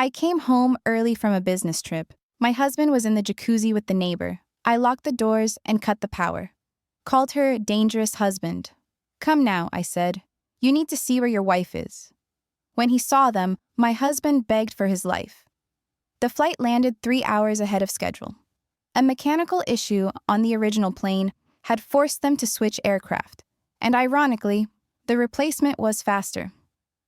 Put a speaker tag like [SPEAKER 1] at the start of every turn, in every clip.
[SPEAKER 1] I came home early from a business trip. My husband was in the jacuzzi with the neighbor. I locked the doors and cut the power. Called her dangerous husband. "Come now," I said. "You need to see where your wife is." When he saw them, my husband begged for his life. The flight landed 3 hours ahead of schedule. A mechanical issue on the original plane had forced them to switch aircraft, and ironically, the replacement was faster.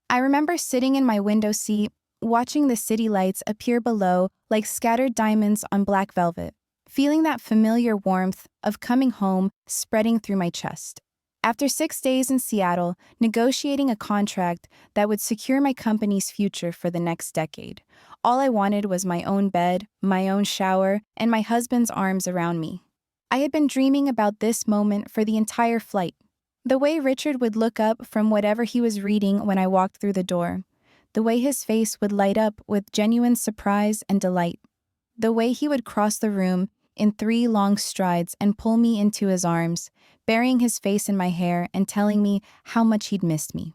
[SPEAKER 1] I remember sitting in my window seat, watching the city lights appear below like scattered diamonds on black velvet, feeling that familiar warmth of coming home spreading through my chest. After 6 days in Seattle, negotiating a contract that would secure my company's future for the next decade, all I wanted was my own bed, my own shower, and my husband's arms around me. I had been dreaming about this moment for the entire flight. The way Richard would look up from whatever he was reading when I walked through the door. The way his face would light up with genuine surprise and delight. The way he would cross the room in 3 long strides and pull me into his arms, burying his face in my hair and telling me how much he'd missed me.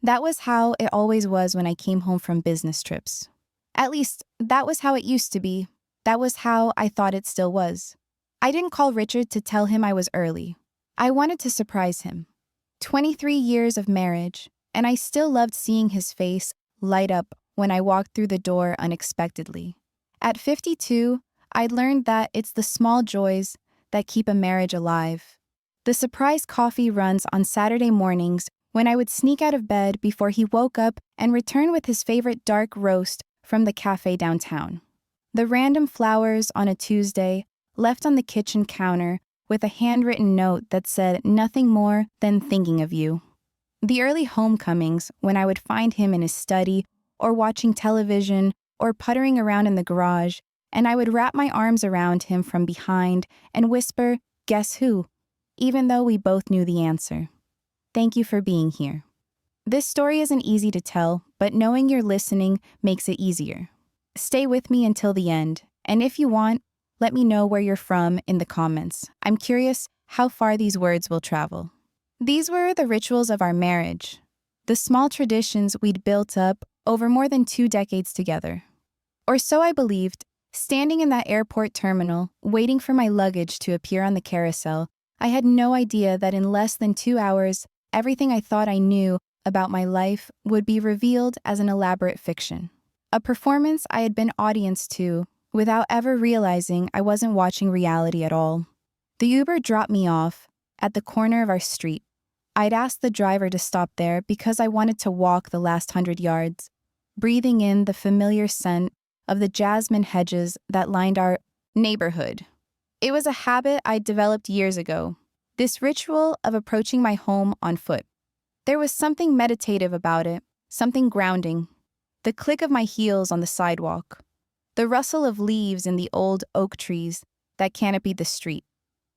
[SPEAKER 1] That was how it always was when I came home from business trips. At least, that was how it used to be. That was how I thought it still was. I didn't call Richard to tell him I was early. I wanted to surprise him. 23 years of marriage, and I still loved seeing his face light up when I walked through the door unexpectedly. At 52, I'd learned that it's the small joys that keep a marriage alive. The surprise coffee runs on Saturday mornings when I would sneak out of bed before he woke up and return with his favorite dark roast from the cafe downtown. The random flowers on a Tuesday left on the kitchen counter with a handwritten note that said nothing more than thinking of you. The early homecomings when I would find him in his study or watching television or puttering around in the garage, and I would wrap my arms around him from behind and whisper, "Guess who?" even though we both knew the answer. Thank you for being here. This story isn't easy to tell, but knowing you're listening makes it easier. Stay with me until the end, and if you want, let me know where you're from in the comments. I'm curious how far these words will travel. These were the rituals of our marriage, the small traditions we'd built up over more than 2 decades together. Or so I believed. Standing in that airport terminal, waiting for my luggage to appear on the carousel, I had no idea that in less than 2 hours, everything I thought I knew about my life would be revealed as an elaborate fiction. A performance I had been audience to without ever realizing I wasn't watching reality at all. The Uber dropped me off at the corner of our street. I'd asked the driver to stop there because I wanted to walk the last 100 yards, breathing in the familiar scent of the jasmine hedges that lined our neighborhood. It was a habit I'd developed years ago, this ritual of approaching my home on foot. There was something meditative about it, something grounding. The click of my heels on the sidewalk, the rustle of leaves in the old oak trees that canopied the street,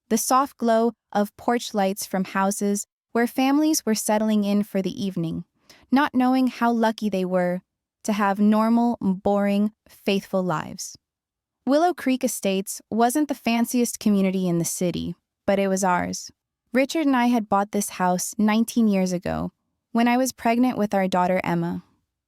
[SPEAKER 1] the soft glow of porch lights from houses where families were settling in for the evening, not knowing how lucky they were to have normal, boring, faithful lives. Willow Creek Estates wasn't the fanciest community in the city, but it was ours. Richard and I had bought this house 19 years ago, when I was pregnant with our daughter Emma.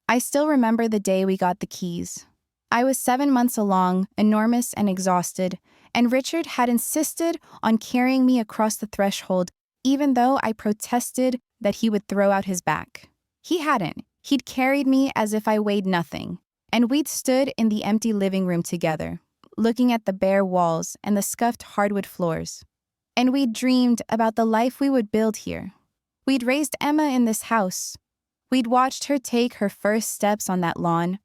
[SPEAKER 1] I still remember the day we got the keys. I was 7 months along, enormous and exhausted, and Richard had insisted on carrying me across the threshold, even though I protested that he would throw out his back. He hadn't. He'd carried me as if I weighed nothing, and we'd stood in the empty living room together, looking at the bare walls and the scuffed hardwood floors. And we'd dreamed about the life we would build here. We'd raised Emma in this house. We'd watched her take her first steps on that lawn.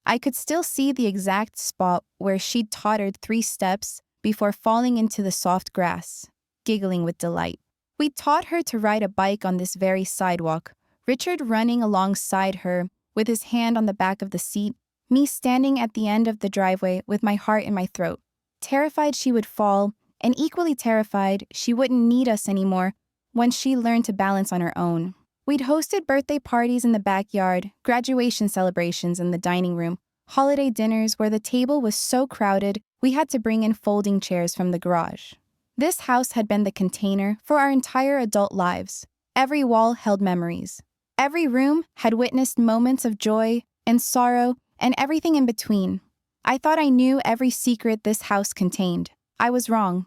[SPEAKER 1] I could still see the exact spot where she'd tottered 3 steps before falling into the soft grass, giggling with delight. We'd taught her to ride a bike on this very sidewalk, Richard running alongside her with his hand on the back of the seat, me standing at the end of the driveway with my heart in my throat, terrified she would fall, and equally terrified she wouldn't need us anymore once she learned to balance on her own. We'd hosted birthday parties in the backyard, graduation celebrations in the dining room, holiday dinners where the table was so crowded we had to bring in folding chairs from the garage. This house had been the container for our entire adult lives. Every wall held memories. Every room had witnessed moments of joy and sorrow and everything in between. I thought I knew every secret this house contained. I was wrong.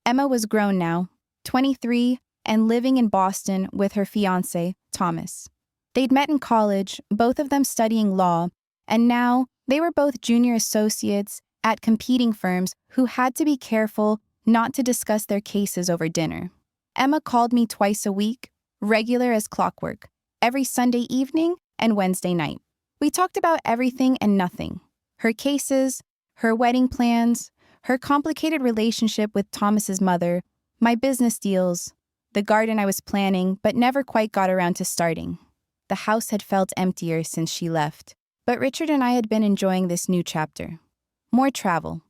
[SPEAKER 1] Emma was grown now, 23, and living in Boston with her fiancé, Thomas. They'd met in college, both of them studying law, and now they were both junior associates at competing firms who had to be careful not to discuss their cases over dinner. Emma called me twice a week, regular as clockwork, every Sunday evening and Wednesday night. We talked about everything and nothing. Her cases, her wedding plans, her complicated relationship with Thomas's mother, my business deals, the garden I was planning but never quite got around to starting. The house had felt emptier since she left, but Richard and I had been enjoying this new chapter. More travel.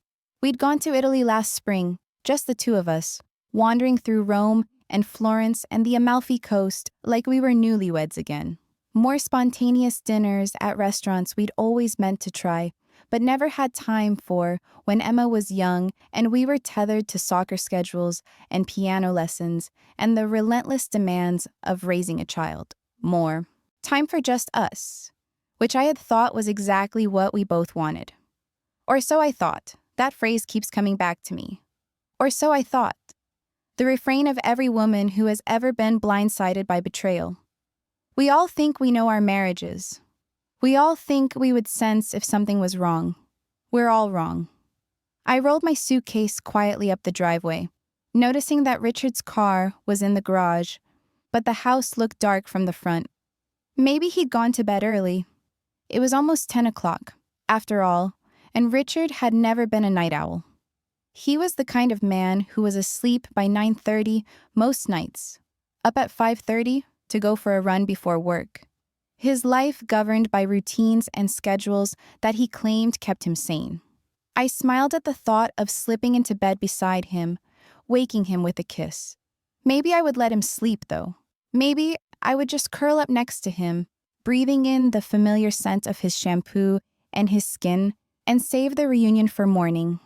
[SPEAKER 1] We'd gone to Italy last spring, just the two of us, wandering through Rome and Florence and the Amalfi Coast like we were newlyweds again. More spontaneous dinners at restaurants we'd always meant to try, but never had time for when Emma was young and we were tethered to soccer schedules and piano lessons and the relentless demands of raising a child. More time for just us, which I had thought was exactly what we both wanted. Or so I thought. That phrase keeps coming back to me. Or so I thought. The refrain of every woman who has ever been blindsided by betrayal. We all think we know our marriages. We all think we would sense if something was wrong. We're all wrong. I rolled my suitcase quietly up the driveway, noticing that Richard's car was in the garage, but the house looked dark from the front. Maybe he'd gone to bed early. It was almost 10 o'clock, after all, and Richard had never been a night owl. He was the kind of man who was asleep by 9:30 most nights, up at 5:30 to go for a run before work. His life governed by routines and schedules that he claimed kept him sane. I smiled at the thought of slipping into bed beside him, waking him with a kiss. Maybe I would let him sleep, though. Maybe I would just curl up next to him, breathing in the familiar scent of his shampoo and his skin, and save the reunion for morning.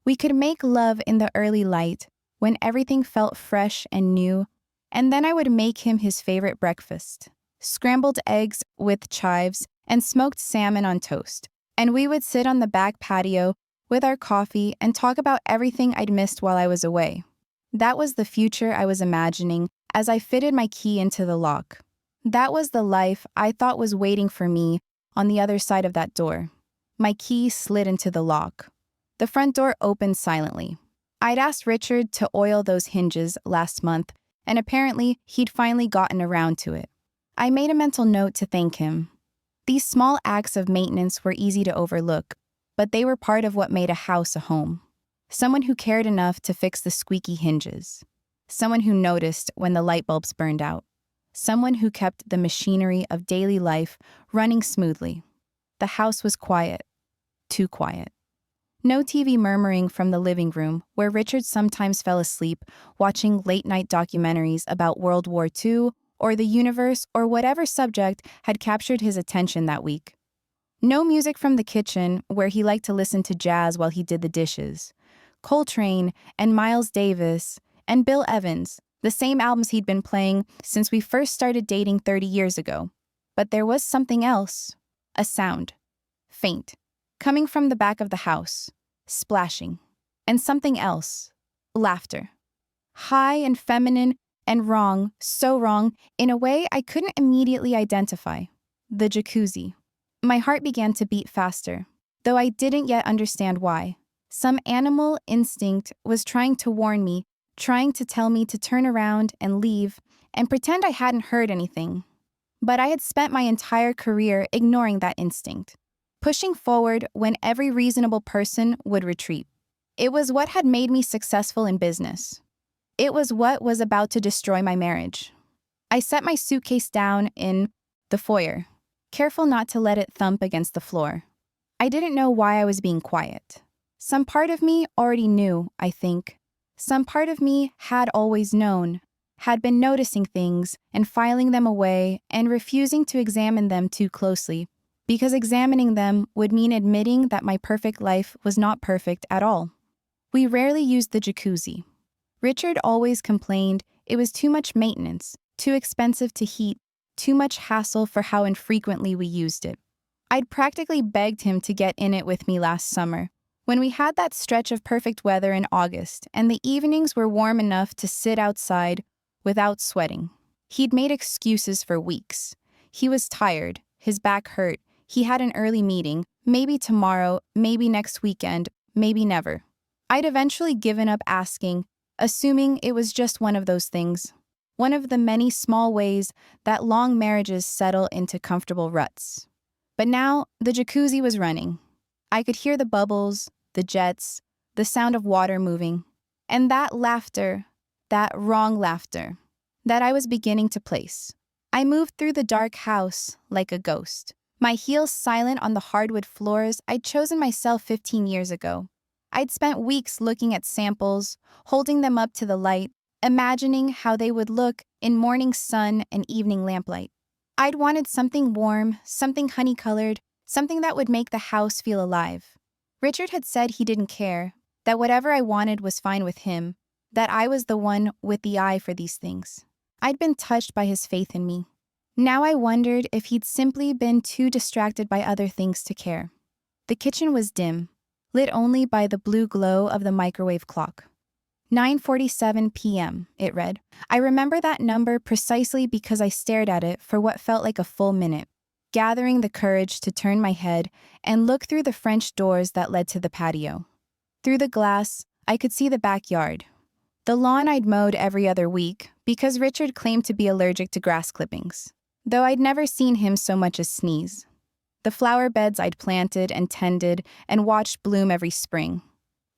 [SPEAKER 1] We could make love in the early light, when everything felt fresh and new, and then I would make him his favorite breakfast. Scrambled eggs with chives and smoked salmon on toast. And we would sit on the back patio with our coffee and talk about everything I'd missed while I was away. That was the future I was imagining as I fitted my key into the lock. That was the life I thought was waiting for me on the other side of that door. My key slid into the lock. The front door opened silently. I'd asked Richard to oil those hinges last month, and apparently he'd finally gotten around to it. I made a mental note to thank him. These small acts of maintenance were easy to overlook, but they were part of what made a house a home. Someone who cared enough to fix the squeaky hinges. Someone who noticed when the light bulbs burned out. Someone who kept the machinery of daily life running smoothly. The house was quiet. Too quiet. No TV murmuring from the living room, where Richard sometimes fell asleep watching late-night documentaries about World War II or the universe or whatever subject had captured his attention that week. No music from the kitchen, where he liked to listen to jazz while he did the dishes. Coltrane and Miles Davis and Bill Evans, the same albums he'd been playing since we first started dating 30 years ago. But there was something else. A sound. Faint. Coming from the back of the house. Splashing. And something else. Laughter. High and feminine and wrong, so wrong, in a way I couldn't immediately identify. The jacuzzi. My heart began to beat faster, though I didn't yet understand why. Some animal instinct was trying to warn me, trying to tell me to turn around and leave and pretend I hadn't heard anything. But I had spent my entire career ignoring that instinct, pushing forward when every reasonable person would retreat. It was what had made me successful in business. It was what was about to destroy my marriage. I set my suitcase down in the foyer, careful not to let it thump against the floor. I didn't know why I was being quiet. Some part of me already knew, I think. Some part of me had always known, had been noticing things and filing them away and refusing to examine them too closely, because examining them would mean admitting that my perfect life was not perfect at all. We rarely used the jacuzzi. Richard always complained it was too much maintenance, too expensive to heat, too much hassle for how infrequently we used it. I'd practically begged him to get in it with me last summer, when we had that stretch of perfect weather in August and the evenings were warm enough to sit outside without sweating. He'd made excuses for weeks. He was tired, his back hurt, he had an early meeting, maybe tomorrow, maybe next weekend, maybe never. I'd eventually given up asking, assuming it was just one of those things. One of the many small ways that long marriages settle into comfortable ruts. But now, the jacuzzi was running. I could hear the bubbles, the jets, the sound of water moving, and that laughter, that wrong laughter, that I was beginning to place. I moved through the dark house like a ghost, my heels silent on the hardwood floors I'd chosen myself 15 years ago. I'd spent weeks looking at samples, holding them up to the light, imagining how they would look in morning sun and evening lamplight. I'd wanted something warm, something honey-colored, something that would make the house feel alive. Richard had said he didn't care, that whatever I wanted was fine with him, that I was the one with the eye for these things. I'd been touched by his faith in me. Now I wondered if he'd simply been too distracted by other things to care. The kitchen was dim, lit only by the blue glow of the microwave clock. 9:47 p.m., it read. I remember that number precisely because I stared at it for what felt like a full minute, gathering the courage to turn my head and look through the French doors that led to the patio. Through the glass, I could see the backyard. The lawn I'd mowed every other week because Richard claimed to be allergic to grass clippings, though I'd never seen him so much as sneeze. The flower beds I'd planted and tended and watched bloom every spring.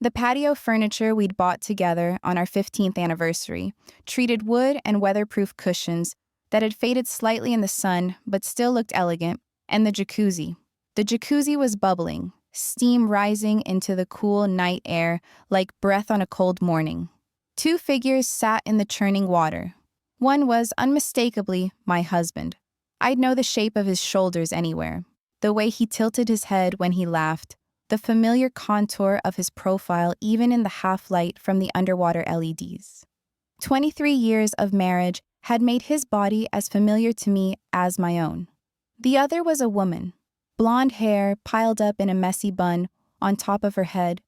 [SPEAKER 1] The patio furniture we'd bought together on our 15th anniversary, treated wood and weatherproof cushions that had faded slightly in the sun but still looked elegant, and the jacuzzi. The jacuzzi was bubbling, steam rising into the cool night air like breath on a cold morning. 2 figures sat in the churning water. One was unmistakably my husband. I'd know the shape of his shoulders anywhere, the way he tilted his head when he laughed, the familiar contour of his profile even in the half-light from the underwater LEDs. 23 years of marriage had made his body as familiar to me as my own. The other was a woman, blonde hair piled up in a messy bun on top of her head,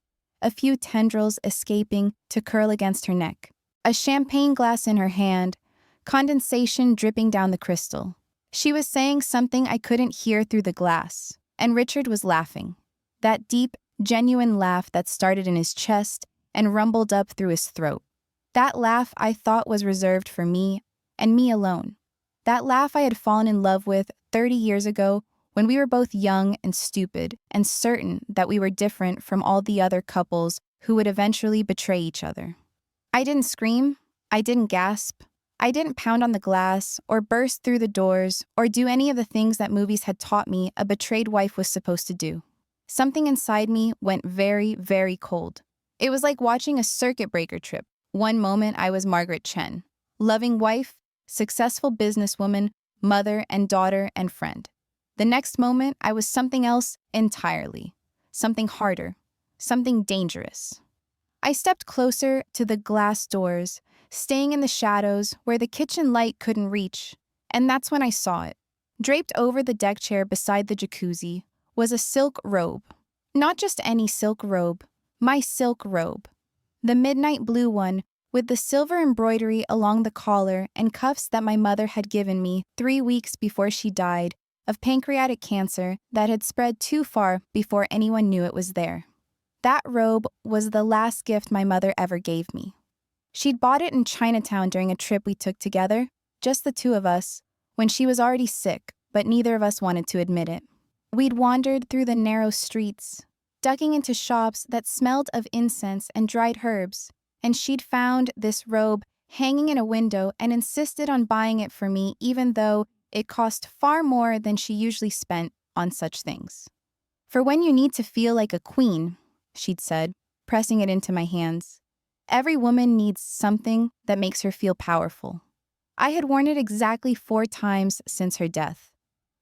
[SPEAKER 1] a few tendrils escaping to curl against her neck, a champagne glass in her hand, condensation dripping down the crystal. She was saying something I couldn't hear through the glass, and Richard was laughing. That deep, genuine laugh that started in his chest and rumbled up through his throat. That laugh I thought was reserved for me, and me alone. That laugh I had fallen in love with 30 years ago when we were both young and stupid and certain that we were different from all the other couples who would eventually betray each other. I didn't scream, I didn't gasp, I didn't pound on the glass or burst through the doors or do any of the things that movies had taught me a betrayed wife was supposed to do. Something inside me went very, very cold. It was like watching a circuit breaker trip. One moment I was Margaret Chen, loving wife, successful businesswoman, mother and daughter and friend. The next moment I was something else entirely, something harder, something dangerous. I stepped closer to the glass doors, staying in the shadows where the kitchen light couldn't reach, and that's when I saw it. Draped over the deck chair beside the jacuzzi was a silk robe. Not just any silk robe, my silk robe. The midnight blue one with the silver embroidery along the collar and cuffs that my mother had given me 3 weeks before she died of pancreatic cancer that had spread too far before anyone knew it was there. That robe was the last gift my mother ever gave me. She'd bought it in Chinatown during a trip we took together, just the two of us, when she was already sick, but neither of us wanted to admit it. We'd wandered through the narrow streets, ducking into shops that smelled of incense and dried herbs, and she'd found this robe hanging in a window and insisted on buying it for me even though it cost far more than she usually spent on such things. For when you need to feel like a queen, she'd said, pressing it into my hands. Every woman needs something that makes her feel powerful. I had worn it exactly 4 times since her death.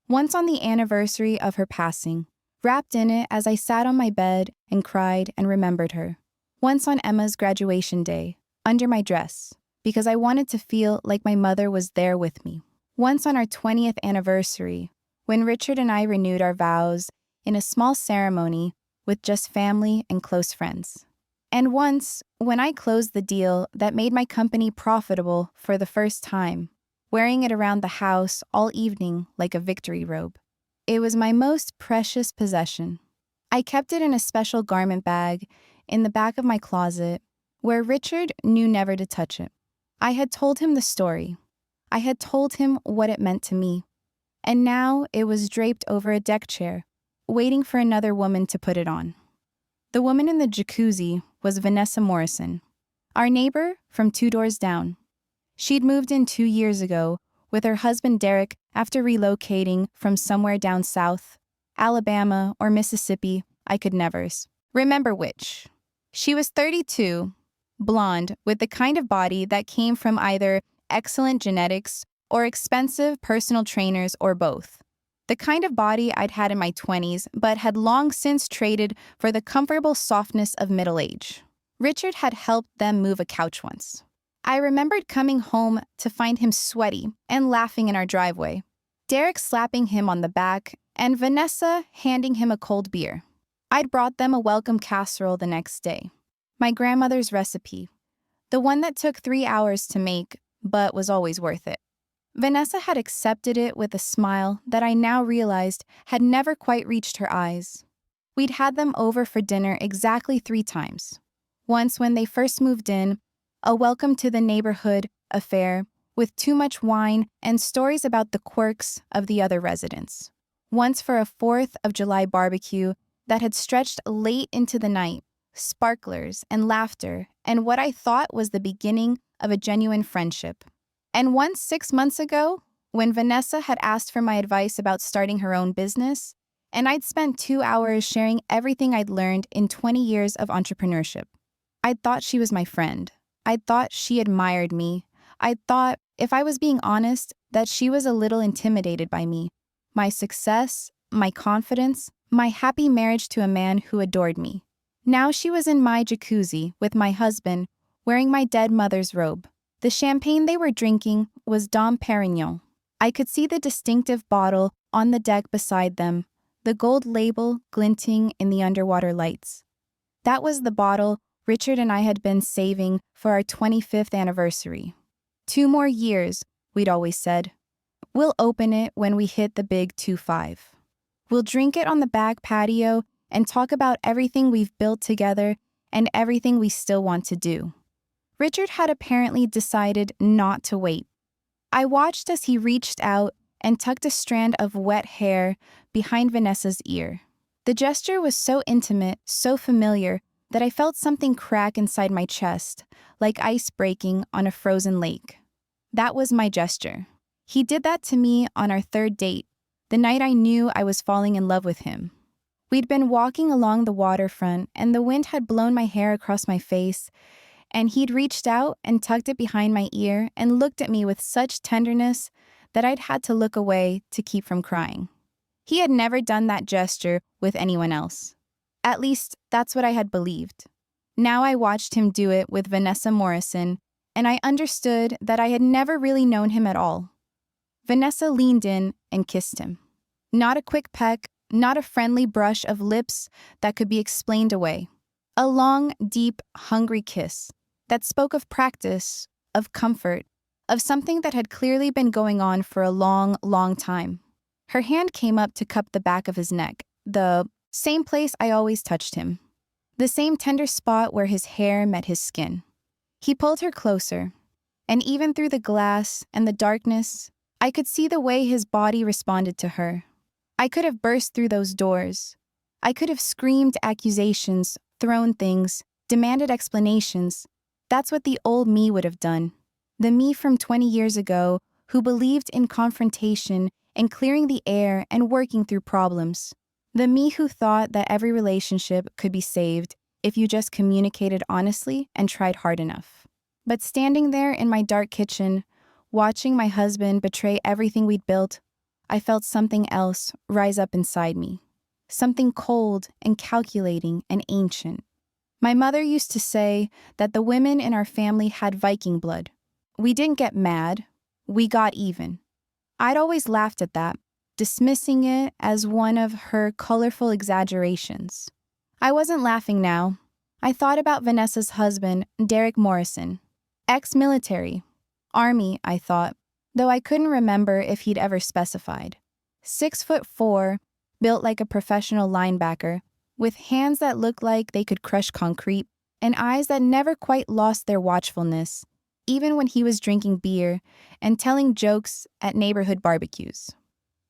[SPEAKER 1] Once on the anniversary of her passing, wrapped in it as I sat on my bed and cried and remembered her. Once on Emma's graduation day, under my dress, because I wanted to feel like my mother was there with me. Once on our 20th anniversary, when Richard and I renewed our vows in a small ceremony with just family and close friends. And once, when I closed the deal that made my company profitable for the first time, wearing it around the house all evening like a victory robe. It was my most precious possession. I kept it in a special garment bag in the back of my closet, where Richard knew never to touch it. I had told him the story. I had told him what it meant to me. And now it was draped over a deck chair, waiting for another woman to put it on. The woman in the jacuzzi was Vanessa Morrison, our neighbor from 2 doors down. She'd moved in 2 years ago with her husband Derek after relocating from somewhere down south, Alabama or Mississippi, I could never remember which. She was 32, blonde, with the kind of body that came from either excellent genetics or expensive personal trainers or both. The kind of body I'd had in my 20s, but had long since traded for the comfortable softness of middle age. Richard had helped them move a couch once. I remembered coming home to find him sweaty and laughing in our driveway, Derek slapping him on the back, and Vanessa handing him a cold beer. I'd brought them a welcome casserole the next day, my grandmother's recipe, the one that took 3 hours to make, but was always worth it. Vanessa had accepted it with a smile that I now realized had never quite reached her eyes. We'd had them over for dinner exactly 3 times. Once when they first moved in, a welcome to the neighborhood affair with too much wine and stories about the quirks of the other residents. Once for a 4th of July barbecue that had stretched late into the night, sparklers and laughter, and what I thought was the beginning of a genuine friendship. And once 6 months ago, when Vanessa had asked for my advice about starting her own business, and I'd spent 2 hours sharing everything I'd learned in 20 years of entrepreneurship. I'd thought she was my friend. I'd thought she admired me. I'd thought, if I was being honest, that she was a little intimidated by me, my success, my confidence, my happy marriage to a man who adored me. Now she was in my jacuzzi with my husband, wearing my dead mother's robe. The champagne they were drinking was Dom Perignon. I could see the distinctive bottle on the deck beside them, the gold label glinting in the underwater lights. That was the bottle Richard and I had been saving for our 25th anniversary. 2 more years, we'd always said. We'll open it when we hit the big 25. We'll drink it on the back patio and talk about everything we've built together and everything we still want to do. Richard had apparently decided not to wait. I watched as he reached out and tucked a strand of wet hair behind Vanessa's ear. The gesture was so intimate, so familiar, that I felt something crack inside my chest, like ice breaking on a frozen lake. That was my gesture. He did that to me on our 3rd date, the night I knew I was falling in love with him. We'd been walking along the waterfront, and the wind had blown my hair across my face, and he'd reached out and tucked it behind my ear and looked at me with such tenderness that I'd had to look away to keep from crying. He had never done that gesture with anyone else. At least, that's what I had believed. Now I watched him do it with Vanessa Morrison, and I understood that I had never really known him at all. Vanessa leaned in and kissed him. Not a quick peck, not a friendly brush of lips that could be explained away. A long, deep, hungry kiss that spoke of practice, of comfort, of something that had clearly been going on for a long, long time. Her hand came up to cup the back of his neck, the same place I always touched him. The same tender spot where his hair met his skin. He pulled her closer, and even through the glass and the darkness, I could see the way his body responded to her. I could have burst through those doors. I could have screamed accusations, thrown things, demanded explanations. That's what the old me would have done. The me from 20 years ago who believed in confrontation and clearing the air and working through problems. The me who thought that every relationship could be saved if you just communicated honestly and tried hard enough. But standing there in my dark kitchen, watching my husband betray everything we'd built, I felt something else rise up inside me. Something cold and calculating and ancient. My mother used to say that the women in our family had Viking blood. We didn't get mad, we got even. I'd always laughed at that, dismissing it as one of her colorful exaggerations. I wasn't laughing now. I thought about Vanessa's husband, Derek Morrison. Ex-military. Army, I thought, though I couldn't remember if he'd ever specified. 6'4", built like a professional linebacker, with hands that looked like they could crush concrete, and eyes that never quite lost their watchfulness, even when he was drinking beer and telling jokes at neighborhood barbecues.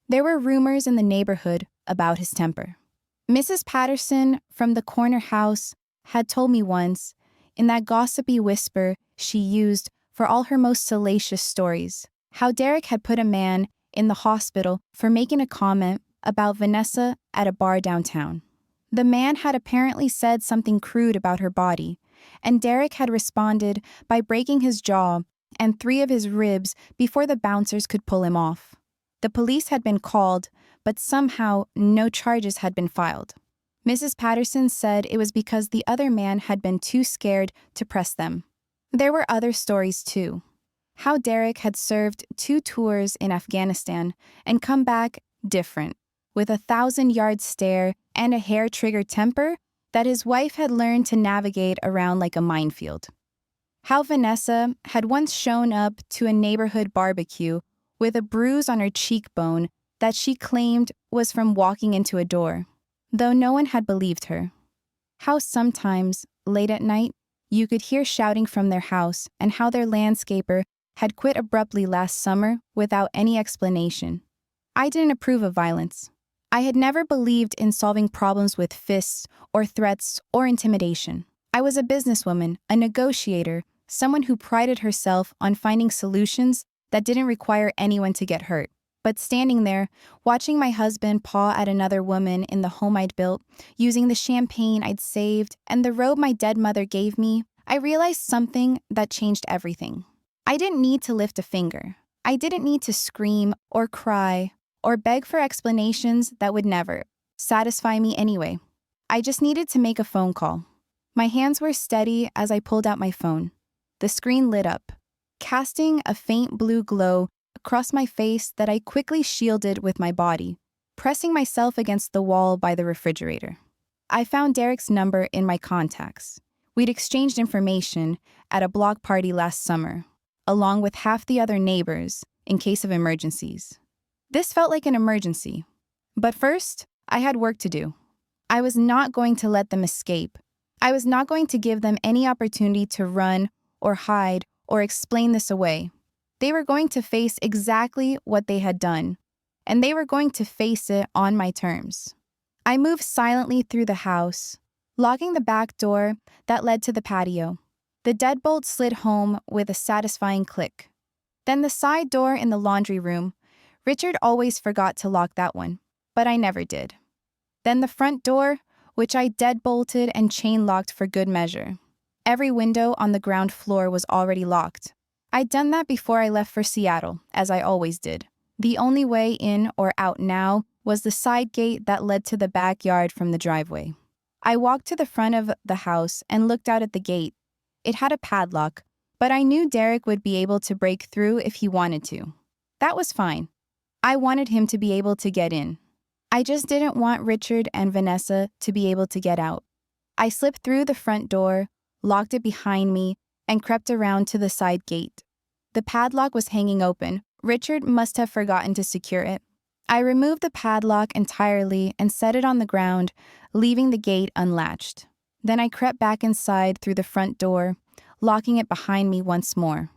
[SPEAKER 1] There were rumors in the neighborhood about his temper. Mrs. Patterson from the corner house had told me once, in that gossipy whisper she used for all her most salacious stories, how Derek had put a man in the hospital for making a comment about Vanessa at a bar downtown. The man had apparently said something crude about her body, and Derek had responded by breaking his jaw and 3 of his ribs before the bouncers could pull him off. The police had been called, but somehow no charges had been filed. Mrs. Patterson said it was because the other man had been too scared to press them. There were other stories too. How Derek had served 2 tours in Afghanistan and come back different, with a 1,000-yard stare and a hair-trigger temper that his wife had learned to navigate around like a minefield. How Vanessa had once shown up to a neighborhood barbecue with a bruise on her cheekbone that she claimed was from walking into a door, though no one had believed her. How sometimes, late at night, you could hear shouting from their house, and how their landscaper had quit abruptly last summer without any explanation. I didn't approve of violence. I had never believed in solving problems with fists or threats or intimidation. I was a businesswoman, a negotiator, someone who prided herself on finding solutions that didn't require anyone to get hurt. But standing there, watching my husband paw at another woman in the home I'd built, using the champagne I'd saved and the robe my dead mother gave me, I realized something that changed everything. I didn't need to lift a finger. I didn't need to scream or cry or beg for explanations that would never satisfy me anyway. I just needed to make a phone call. My hands were steady as I pulled out my phone. The screen lit up, casting a faint blue glow across my face that I quickly shielded with my body, pressing myself against the wall by the refrigerator. I found Derek's number in my contacts. We'd exchanged information at a block party last summer, along with half the other neighbors, in case of emergencies. This felt like an emergency. But first, I had work to do. I was not going to let them escape. I was not going to give them any opportunity to run or hide or explain this away. They were going to face exactly what they had done, and they were going to face it on my terms. I moved silently through the house, locking the back door that led to the patio. The deadbolt slid home with a satisfying click. Then the side door in the laundry room. Richard always forgot to lock that one, but I never did. Then the front door, which I deadbolted and chain-locked for good measure. Every window on the ground floor was already locked. I'd done that before I left for Seattle, as I always did. The only way in or out now was the side gate that led to the backyard from the driveway. I walked to the front of the house and looked out at the gate. It had a padlock, but I knew Derek would be able to break through if he wanted to. That was fine. I wanted him to be able to get in. I just didn't want Richard and Vanessa to be able to get out. I slipped through the front door, locked it behind me, and crept around to the side gate. The padlock was hanging open. Richard must have forgotten to secure it. I removed the padlock entirely and set it on the ground, leaving the gate unlatched. Then I crept back inside through the front door, locking it behind me once more.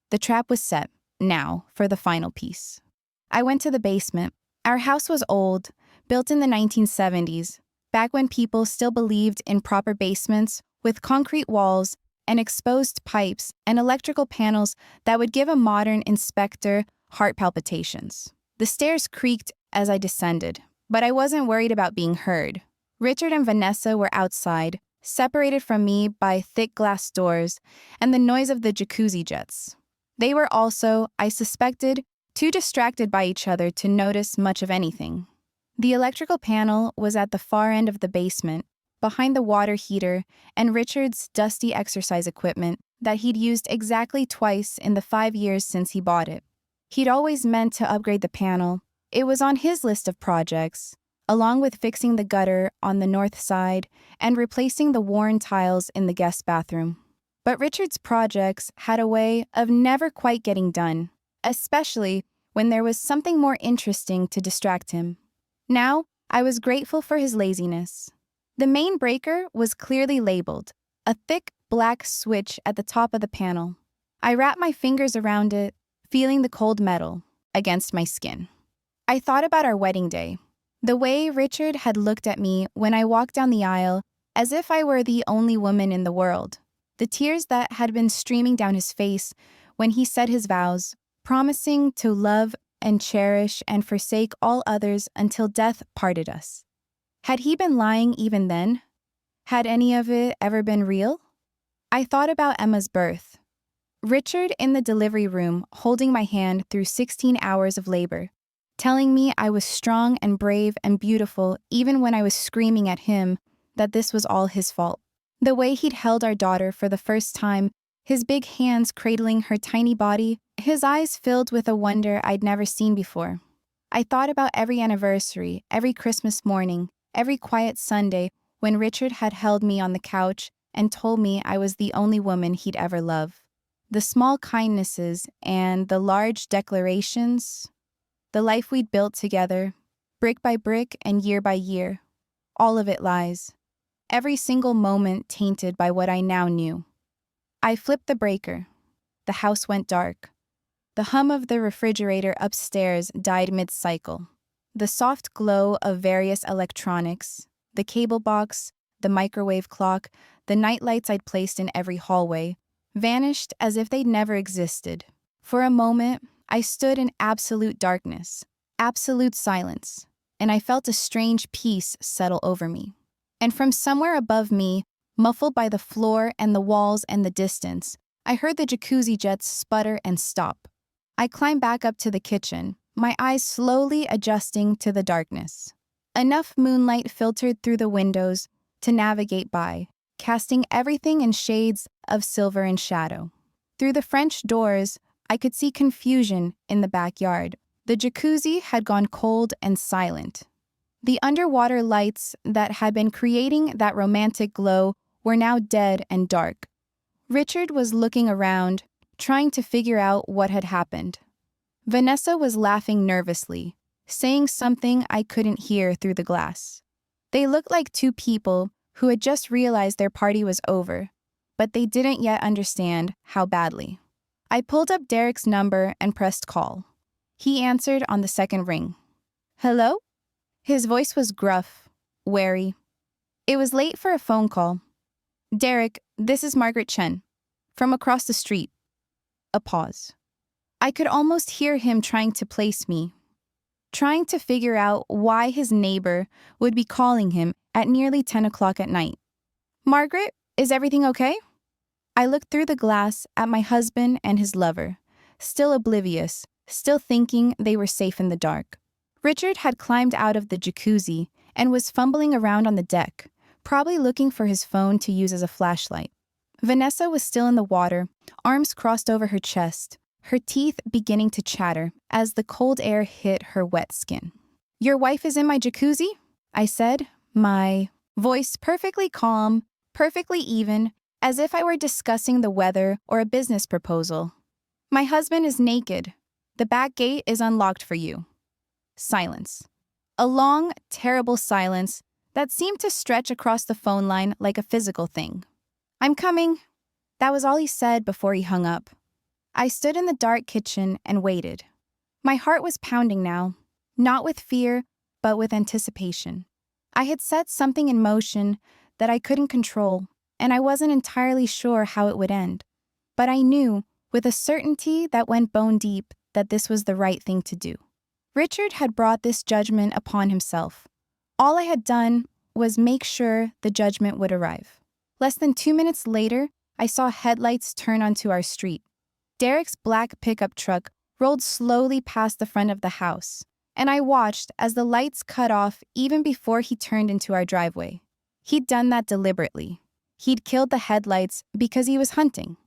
[SPEAKER 1] The trap was set, now, for the final piece. I went to the basement. Our house was old, built in the 1970s, back when people still believed in proper basements with concrete walls and exposed pipes and electrical panels that would give a modern inspector heart palpitations. The stairs creaked as I descended, but I wasn't worried about being heard. Richard and Vanessa were outside, separated from me by thick glass doors and the noise of the jacuzzi jets. They were also, I suspected, too distracted by each other to notice much of anything. The electrical panel was at the far end of the basement, behind the water heater and Richard's dusty exercise equipment that he'd used exactly twice in the 5 years since he bought it. He'd always meant to upgrade the panel, It was on his list of projects, along with fixing the gutter on the north side and replacing the worn tiles in the guest bathroom. But Richard's projects had a way of never quite getting done, especially when there was something more interesting to distract him. Now, I was grateful for his laziness. The main breaker was clearly labeled, a thick black switch at the top of the panel. I wrapped my fingers around it, feeling the cold metal against my skin. I thought about our wedding day, the way Richard had looked at me when I walked down the aisle as if I were the only woman in the world, the tears that had been streaming down his face when he said his vows, promising to love and cherish and forsake all others until death parted us. Had he been lying even then? Had any of it ever been real? I thought about Emma's birth. Richard in the delivery room holding my hand through 16 hours of labor, telling me I was strong and brave and beautiful even when I was screaming at him that this was all his fault. The way he'd held our daughter for the first time, his big hands cradling her tiny body, his eyes filled with a wonder I'd never seen before. I thought about every anniversary, every Christmas morning, every quiet Sunday when Richard had held me on the couch and told me I was the only woman he'd ever love. The small kindnesses and the large declarations, the life we'd built together, brick by brick and year by year, all of it lies. Every single moment tainted by what I now knew. I flipped the breaker. The house went dark. The hum of the refrigerator upstairs died mid-cycle. The soft glow of various electronics, the cable box, the microwave clock, the nightlights I'd placed in every hallway, vanished as if they'd never existed. For a moment, I stood in absolute darkness, absolute silence, and I felt a strange peace settle over me. And from somewhere above me, muffled by the floor and the walls and the distance, I heard the jacuzzi jets sputter and stop. I climbed back up to the kitchen, my eyes slowly adjusting to the darkness. Enough moonlight filtered through the windows to navigate by, casting everything in shades of silver and shadow. Through the French doors, I could see confusion in the backyard. The jacuzzi had gone cold and silent. The underwater lights that had been creating that romantic glow were now dead and dark. Richard was looking around, trying to figure out what had happened. Vanessa was laughing nervously, saying something I couldn't hear through the glass. They looked like two people who had just realized their party was over, but they didn't yet understand how badly. I pulled up Derek's number and pressed call. He answered on the second ring. Hello? His voice was gruff, wary. It was late for a phone call. Derek, this is Margaret Chen. From across the street. A pause. I could almost hear him trying to place me, trying to figure out why his neighbor would be calling him at nearly 10 o'clock at night. Margaret, is everything okay? I looked through the glass at my husband and his lover, still oblivious, still thinking they were safe in the dark. Richard had climbed out of the jacuzzi and was fumbling around on the deck, probably looking for his phone to use as a flashlight. Vanessa was still in the water, arms crossed over her chest, her teeth beginning to chatter as the cold air hit her wet skin. Your wife is in my jacuzzi? I said, my voice perfectly calm, perfectly even, as if I were discussing the weather or a business proposal. My husband is naked. The back gate is unlocked for you. Silence. A long, terrible silence that seemed to stretch across the phone line like a physical thing. I'm coming. That was all he said before he hung up. I stood in the dark kitchen and waited. My heart was pounding now, not with fear, but with anticipation. I had set something in motion that I couldn't control, and I wasn't entirely sure how it would end. But I knew, with a certainty that went bone deep, that this was the right thing to do. Richard had brought this judgment upon himself. All I had done was make sure the judgment would arrive. Less than 2 minutes later, I saw headlights turn onto our street. Derek's black pickup truck rolled slowly past the front of the house, and I watched as the lights cut off even before he turned into our driveway. He'd done that deliberately. He'd killed the headlights because he was hunting.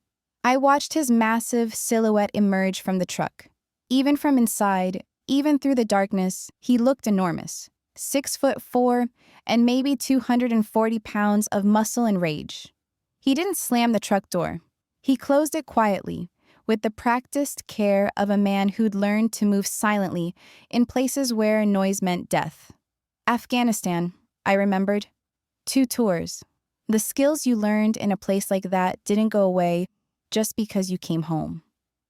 [SPEAKER 1] I watched his massive silhouette emerge from the truck. Even from inside, Even through the darkness, he looked enormous. 6'4" and maybe 240 pounds of muscle and rage. He didn't slam the truck door. He closed it quietly, with the practiced care of a man who'd learned to move silently in places where noise meant death. Afghanistan, I remembered. 2 tours. The skills you learned in a place like that didn't go away just because you came home.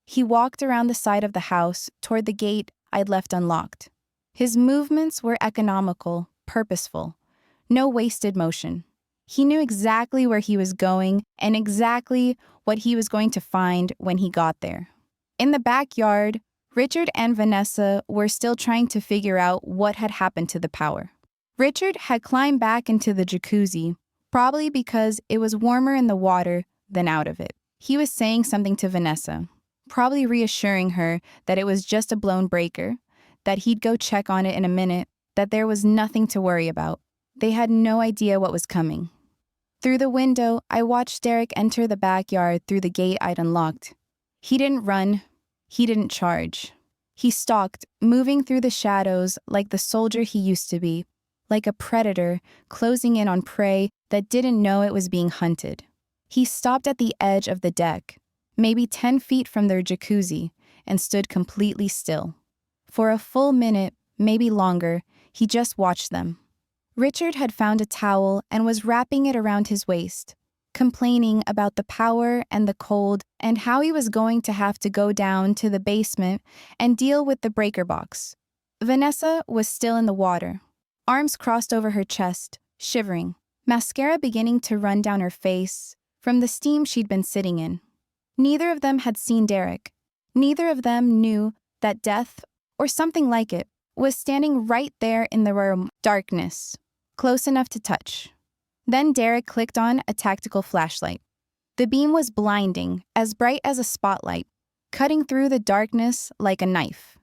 [SPEAKER 1] He walked around the side of the house toward the gate I'd left unlocked. His movements were economical, purposeful. No wasted motion. He knew exactly where he was going and exactly what he was going to find when he got there. In the backyard, Richard and Vanessa were still trying to figure out what had happened to the power. Richard had climbed back into the jacuzzi, probably because it was warmer in the water than out of it. He was saying something to Vanessa, probably reassuring her that it was just a blown breaker, that he'd go check on it in a minute, that there was nothing to worry about. They had no idea what was coming. Through the window, I watched Derek enter the backyard through the gate I'd unlocked. He didn't run. He didn't charge. He stalked, moving through the shadows like the soldier he used to be, like a predator closing in on prey that didn't know it was being hunted. He stopped at the edge of the deck, maybe 10 feet from their jacuzzi, and stood completely still. For a full minute, maybe longer, he just watched them. Richard had found a towel and was wrapping it around his waist, complaining about the power and the cold and how he was going to have to go down to the basement and deal with the breaker box. Vanessa was still in the water, arms crossed over her chest, shivering, mascara beginning to run down her face from the steam she'd been sitting in. Neither of them had seen Derek. Neither of them knew that death, or something like it, was standing right there in the room, darkness, close enough to touch. Then Derek clicked on a tactical flashlight. The beam was blinding, as bright as a spotlight, cutting through the darkness like a knife.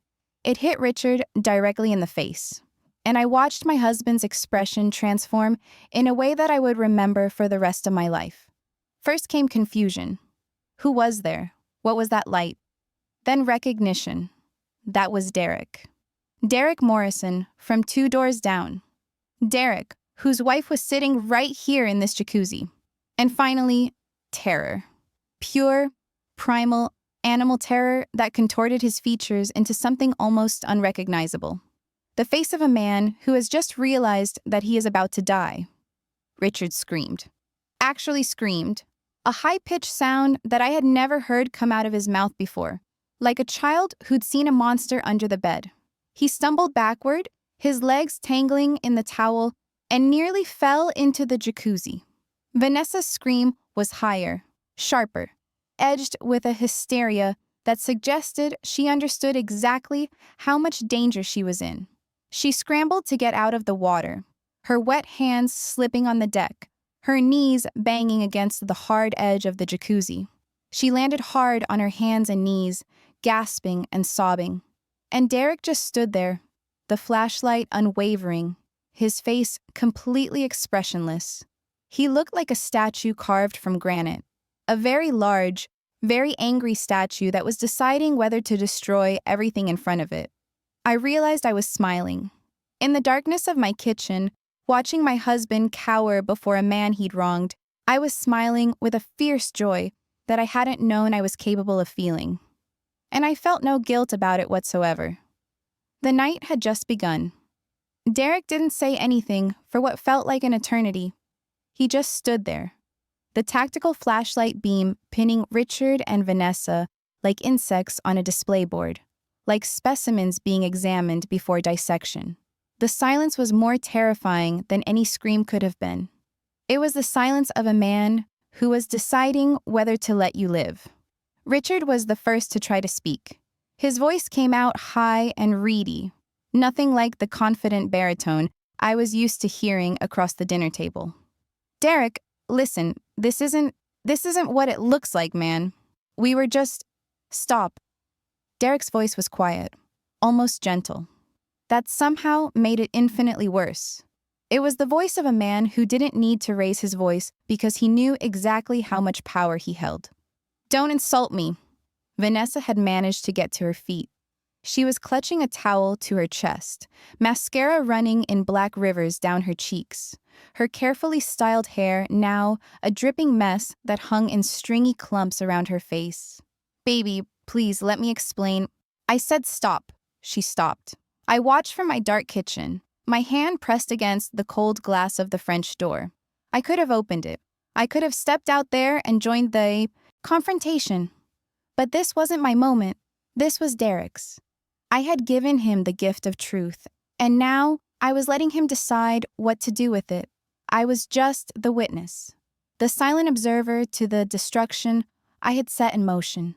[SPEAKER 1] It hit Richard directly in the face, and I watched my husband's expression transform in a way that I would remember for the rest of my life. First came confusion. Who was there? What was that light? Then recognition. That was Derek. Derek Morrison, from 2 doors down. Derek, whose wife was sitting right here in this jacuzzi. And finally, terror. Pure, primal, animal terror that contorted his features into something almost unrecognizable. The face of a man who has just realized that he is about to die. Richard screamed. Actually screamed. A high-pitched sound that I had never heard come out of his mouth before, like a child who'd seen a monster under the bed. He stumbled backward, his legs tangling in the towel, and nearly fell into the jacuzzi. Vanessa's scream was higher, sharper, edged with a hysteria that suggested she understood exactly how much danger she was in. She scrambled to get out of the water, her wet hands slipping on the deck, her knees banging against the hard edge of the jacuzzi. She landed hard on her hands and knees, gasping and sobbing. And Derek just stood there, the flashlight unwavering, his face completely expressionless. He looked like a statue carved from granite, a very large, very angry statue that was deciding whether to destroy everything in front of it. I realized I was smiling. In the darkness of my kitchen, watching my husband cower before a man he'd wronged, I was smiling with a fierce joy that I hadn't known I was capable of feeling. And I felt no guilt about it whatsoever. The night had just begun. Derek didn't say anything for what felt like an eternity. He just stood there, the tactical flashlight beam pinning Richard and Vanessa like insects on a display board, like specimens being examined before dissection. The silence was more terrifying than any scream could have been. It was the silence of a man who was deciding whether to let you live. Richard was the first to try to speak. His voice came out high and reedy, nothing like the confident baritone I was used to hearing across the dinner table. Derek, listen, this isn't what it looks like, man. We were just... Stop. Derek's voice was quiet, almost gentle. That somehow made it infinitely worse. It was the voice of a man who didn't need to raise his voice because he knew exactly how much power he held. Don't insult me. Vanessa had managed to get to her feet. She was clutching a towel to her chest, mascara running in black rivers down her cheeks. Her carefully styled hair now a dripping mess that hung in stringy clumps around her face. "Baby, please let me explain." I said stop. She stopped. I watched from my dark kitchen, my hand pressed against the cold glass of the French door. I could have opened it. I could have stepped out there and joined the confrontation. But this wasn't my moment. This was Derek's. I had given him the gift of truth, and now I was letting him decide what to do with it. I was just the witness, the silent observer to the destruction I had set in motion.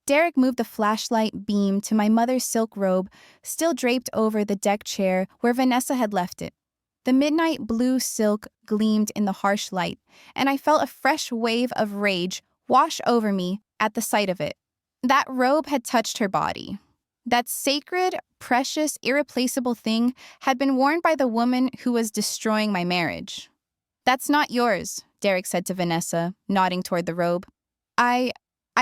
[SPEAKER 1] Derek moved the flashlight beam to my mother's silk robe, still draped over the deck chair where Vanessa had left it. The midnight blue silk gleamed in the harsh light, and I felt a fresh wave of rage wash over me at the sight of it. That robe had touched her body. That sacred, precious, irreplaceable thing had been worn by the woman who was destroying my marriage. "That's not yours," Derek said to Vanessa, nodding toward the robe. I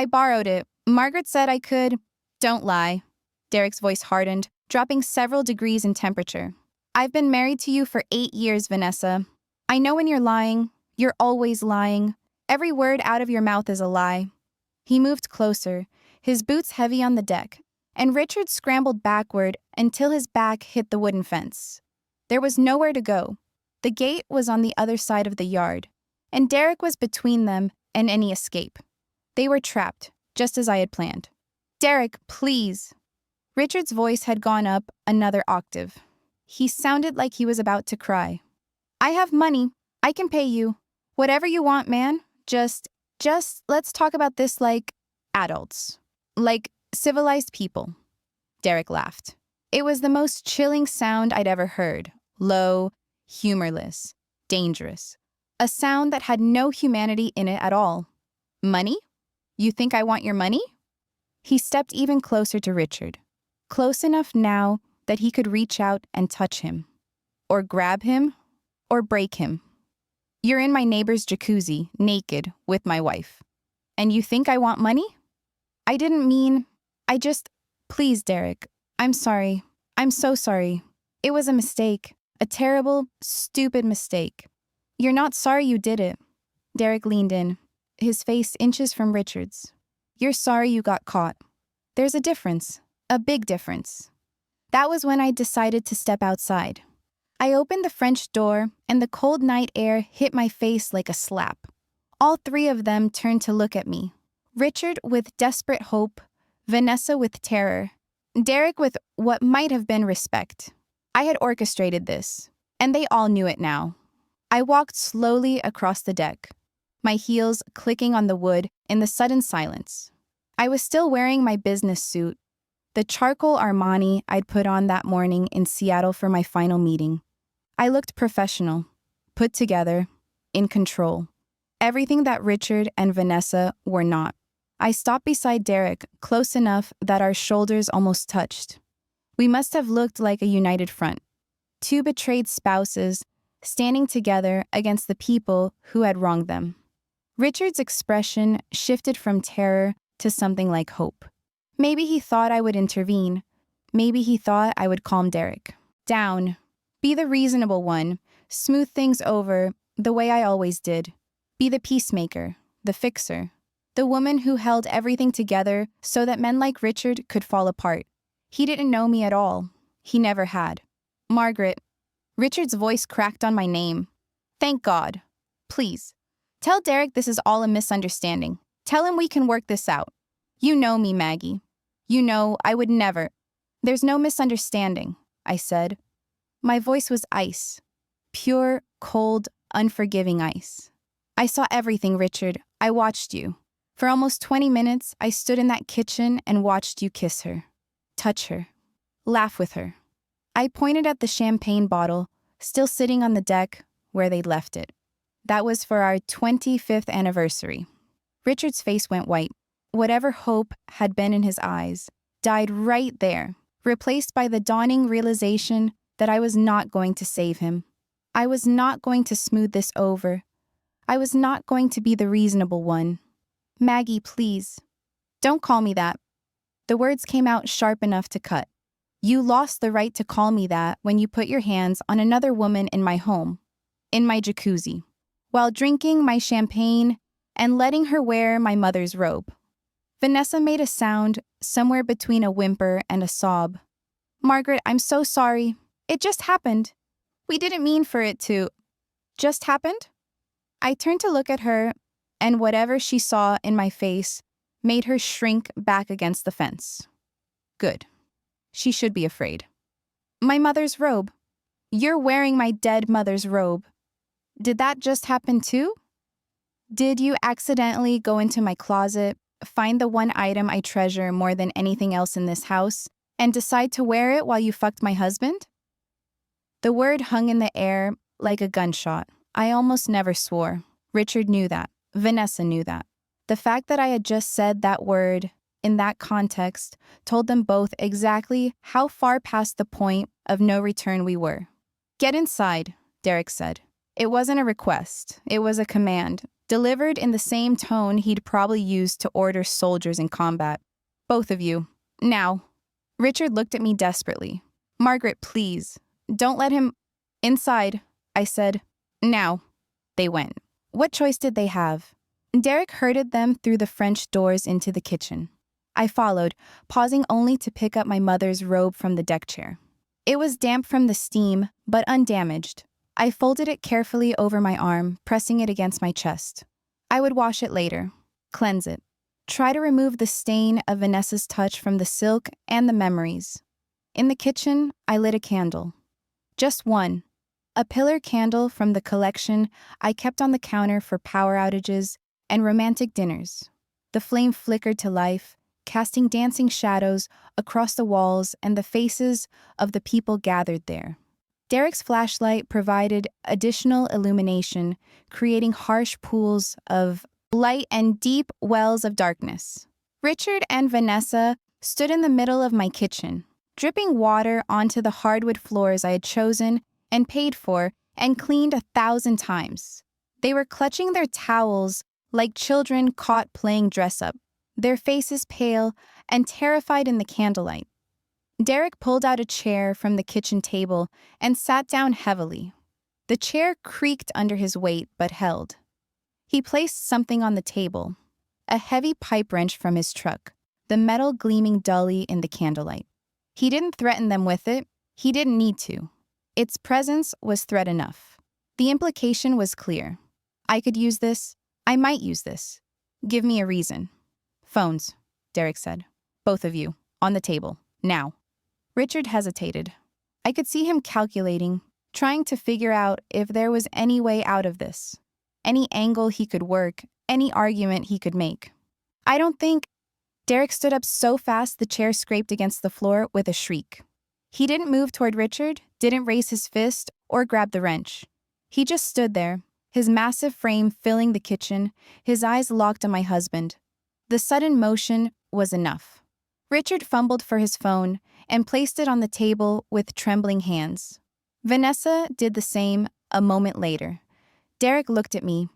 [SPEAKER 1] borrowed it. Margaret said I could." "Don't lie." Derek's voice hardened, dropping several degrees in temperature. "I've been married to you for 8 years, Vanessa. I know when you're lying. You're always lying. Every word out of your mouth is a lie." He moved closer, his boots heavy on the deck, and Richard scrambled backward until his back hit the wooden fence. There was nowhere to go. The gate was on the other side of the yard, and Derek was between them and any escape. They were trapped, just as I had planned. "Derek, please." Richard's voice had gone up another octave. He sounded like he was about to cry. "I have money. I can pay you. Whatever you want, man. Just let's talk about this like adults. Like civilized people." Derek laughed. It was the most chilling sound I'd ever heard. Low, humorless, dangerous. A sound that had no humanity in it at all. "Money? You think I want your money?" He stepped even closer to Richard. Close enough now that he could reach out and touch him. Or grab him. Or break him. "You're in my neighbor's jacuzzi, naked, with my wife. And you think I want money?" "I didn't mean... Please, Derek. I'm sorry. I'm so sorry. It was a mistake. A terrible, stupid mistake." "You're not sorry you did it." Derek leaned in, his face inches from Richard's. "You're sorry you got caught. There's a difference. A big difference." That was when I decided to step outside. I opened the French door, and the cold night air hit my face like a slap. All 3 of them turned to look at me. Richard with desperate hope, Vanessa with terror, Derek with what might have been respect. I had orchestrated this, and they all knew it now. I walked slowly across the deck, my heels clicking on the wood in the sudden silence. I was still wearing my business suit, the charcoal Armani I'd put on that morning in Seattle for my final meeting. I looked professional, put together, in control. Everything that Richard and Vanessa were not. I stopped beside Derek, close enough that our shoulders almost touched. We must have looked like a united front. 2 betrayed spouses standing together against the people who had wronged them. Richard's expression shifted from terror to something like hope. Maybe he thought I would intervene. Maybe he thought I would calm Derek down. Be the reasonable one, smooth things over the way I always did. Be the peacemaker, the fixer, the woman who held everything together so that men like Richard could fall apart. He didn't know me at all. He never had. "Margaret." Richard's voice cracked on my name. "Thank God. Please. Tell Derek this is all a misunderstanding. Tell him we can work this out. You know me, Maggie. You know I would never." "There's no misunderstanding," I said. My voice was ice. Pure, cold, unforgiving ice. "I saw everything, Richard. I watched you. For almost 20 minutes, I stood in that kitchen and watched you kiss her, touch her, laugh with her." I pointed at the champagne bottle, still sitting on the deck where they'd left it. "That was for our 25th anniversary." Richard's face went white. Whatever hope had been in his eyes died right there, replaced by the dawning realization that I was not going to save him. I was not going to smooth this over. I was not going to be the reasonable one. "Maggie, please. Don't call me that." The words came out sharp enough to cut. You lost the right to call me that when you put your hands on another woman in my home, in my jacuzzi, while drinking my champagne and letting her wear my mother's robe. Vanessa made a sound somewhere between a whimper and a sob. Margaret, I'm so sorry. It just happened. We didn't mean for it to. Just happened? I turned to look at her, and whatever she saw in my face made her shrink back against the fence. Good. She should be afraid. My mother's robe. You're wearing my dead mother's robe. Did that just happen too? Did you accidentally go into my closet, find the one item I treasure more than anything else in this house, and decide to wear it while you fucked my husband? The word hung in the air like a gunshot. I almost never swore. Richard knew that. Vanessa knew that. The fact that I had just said that word in that context told them both exactly how far past the point of no return we were. Get inside, Derek said. It wasn't a request. It was a command, delivered in the same tone he'd probably used to order soldiers in combat. Both of you. Now. Richard looked at me desperately. Margaret, please. Don't let him. Inside, I said. Now. They went. What choice did they have? Derek herded them through the French doors into the kitchen. I followed, pausing only to pick up my mother's robe from the deck chair. It was damp from the steam, but undamaged. I folded it carefully over my arm, pressing it against my chest. I would wash it later, cleanse it, try to remove the stain of Vanessa's touch from the silk and the memories. In the kitchen, I lit a candle. Just one. A pillar candle from the collection I kept on the counter for power outages and romantic dinners. The flame flickered to life, casting dancing shadows across the walls and the faces of the people gathered there. Derek's flashlight provided additional illumination, creating harsh pools of light and deep wells of darkness. Richard and Vanessa stood in the middle of my kitchen, dripping water onto the hardwood floors I had chosen and paid for and cleaned 1,000 times. They were clutching their towels like children caught playing dress-up, their faces pale and terrified in the candlelight. Derek pulled out a chair from the kitchen table and sat down heavily. The chair creaked under his weight but held. He placed something on the table, a heavy pipe wrench from his truck, the metal gleaming dully in the candlelight. He didn't threaten them with it. He didn't need to. Its presence was threat enough. The implication was clear. I could use this. I might use this. Give me a reason. Phones, Derek said. Both of you, on the table, now. Richard hesitated. I could see him calculating, trying to figure out if there was any way out of this, any angle he could work, any argument he could make. I don't think. Derek stood up so fast the chair scraped against the floor with a shriek. He didn't move toward Richard, didn't raise his fist, or grab the wrench. He just stood there, his massive frame filling the kitchen, his eyes locked on my husband. The sudden motion was enough. Richard fumbled for his phone and placed it on the table with trembling hands. Vanessa did the same a moment later. Derek looked at me.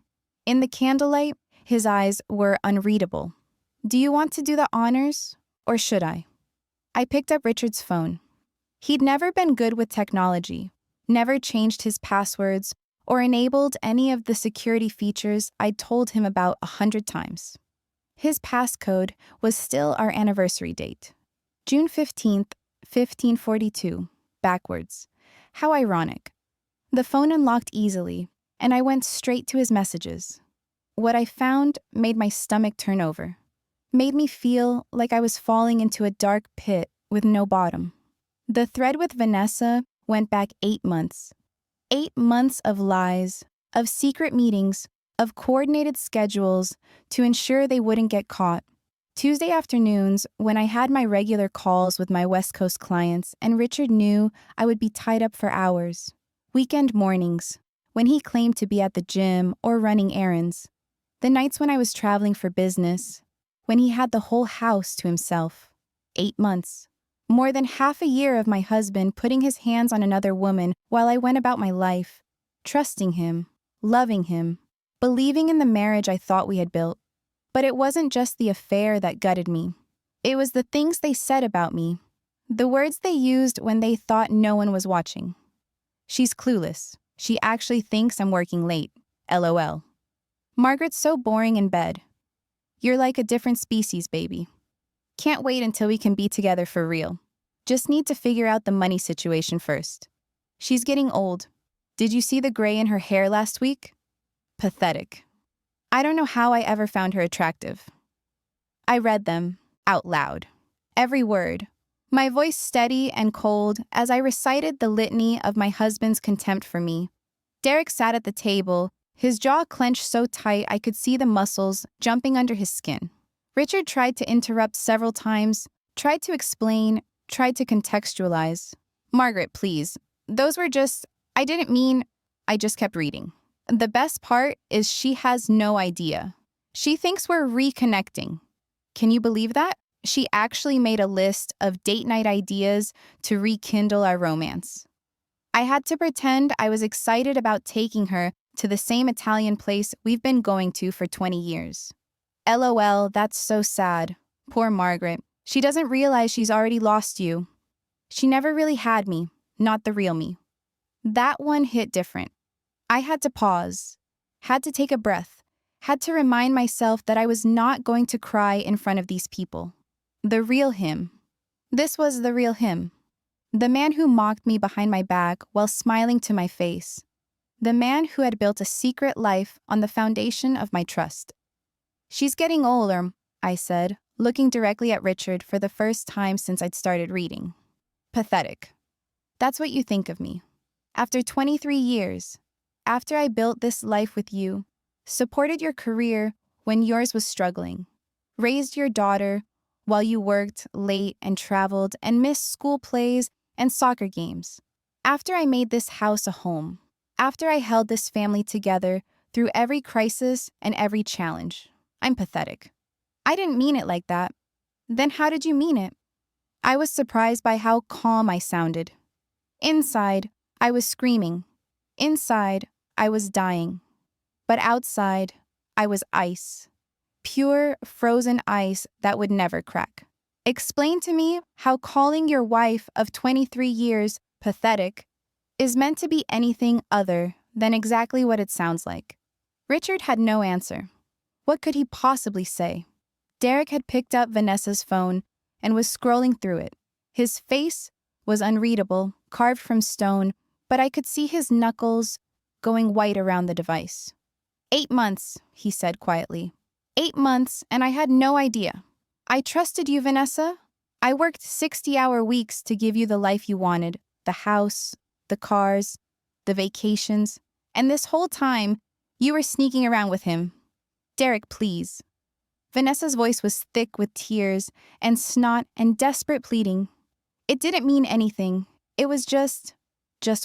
[SPEAKER 1] In the candlelight, his eyes were unreadable. Do you want to do the honors, or should I? I picked up Richard's phone. He'd never been good with technology, never changed his passwords, or enabled any of the security features I'd told him about 100 times. His passcode was still our anniversary date. June 15th, 1542, backwards. How ironic. The phone unlocked easily, and I went straight to his messages. What I found made my stomach turn over, made me feel like I was falling into a dark pit with no bottom. The thread with Vanessa went back 8 months. 8 months of lies, of secret meetings, of coordinated schedules to ensure they wouldn't get caught. Tuesday afternoons, when I had my regular calls with my West Coast clients and Richard knew I would be tied up for hours. Weekend mornings, when he claimed to be at the gym or running errands. The nights when I was traveling for business, when he had the whole house to himself. 8 months. More than half a year of my husband putting his hands on another woman while I went about my life, trusting him, loving him, believing in the marriage I thought we had built. But it wasn't just the affair that gutted me. It was the things they said about me, the words they used when they thought no one was watching. She's clueless. She actually thinks I'm working late. LOL. Margaret's so boring in bed. You're like a different species, baby. Can't wait until we can be together for real. Just need to figure out the money situation first. She's getting old. Did you see the gray in her hair last week? Pathetic. I don't know how I ever found her attractive. I read them out loud. Every word. My voice steady and cold as I recited the litany of my husband's contempt for me. Derek sat at the table, his jaw clenched so tight I could see the muscles jumping under his skin. Richard tried to interrupt several times, tried to explain, tried to contextualize. Margaret, please. Those were just, I didn't mean, I just kept reading. The best part is she has no idea. She thinks we're reconnecting. Can you believe that? She actually made a list of date night ideas to rekindle our romance. I had to pretend I was excited about taking her to the same Italian place we've been going to for 20 years. LOL, that's so sad. Poor Margaret. She doesn't realize she's already lost you. She never really had me, not the real me. That one hit different. I had to pause, had to take a breath, had to remind myself that I was not going to cry in front of these people. The real him. This was the real him. The man who mocked me behind my back while smiling to my face. The man who had built a secret life on the foundation of my trust. She's getting older, I said, looking directly at Richard for the first time since I'd started reading. Pathetic. That's what you think of me. After 23 years, after I built this life with you, supported your career when yours was struggling, raised your daughter while you worked late and traveled and missed school plays and soccer games. After I made this house a home, after I held this family together through every crisis and every challenge, I'm pathetic. I didn't mean it like that. Then how did you mean it? I was surprised by how calm I sounded. Inside, I was screaming. Inside, I was dying. But outside, I was ice. Pure, frozen ice that would never crack. Explain to me how calling your wife of 23 years pathetic is meant to be anything other than exactly what it sounds like. Richard had no answer. What could he possibly say? Derek had picked up Vanessa's phone and was scrolling through it. His face was unreadable, carved from stone, but I could see his knuckles going white around the device. 8 months, he said quietly. 8 months, and I had no idea. I trusted you, Vanessa. I worked 60-hour weeks to give you the life you wanted, the house, the cars, the vacations, and this whole time, you were sneaking around with him. Derek, please. Vanessa's voice was thick with tears and snot and desperate pleading. It didn't mean anything. It was just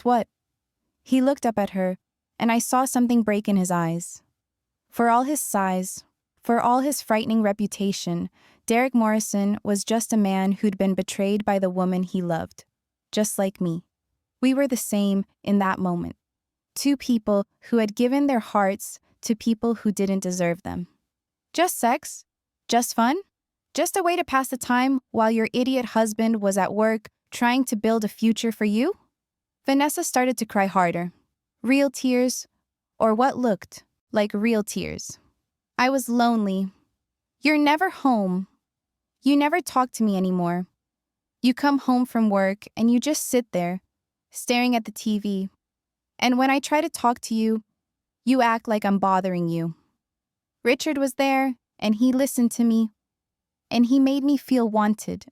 [SPEAKER 1] what? He looked up at her, and I saw something break in his eyes. For all his size, for all his frightening reputation, Derek Morrison was just a man who'd been betrayed by the woman he loved. Just like me. We were the same in that moment. Two people who had given their hearts to people who didn't deserve them. Just sex? Just fun? Just a way to pass the time while your idiot husband was at work trying to build a future for you? Vanessa started to cry harder. Real tears, or what looked like real tears. I was lonely. You're never home. You never talk to me anymore. You come home from work and you just sit there, staring at the TV. And when I try to talk to you, you act like I'm bothering you. Richard was there, and he listened to me, and he made me feel wanted.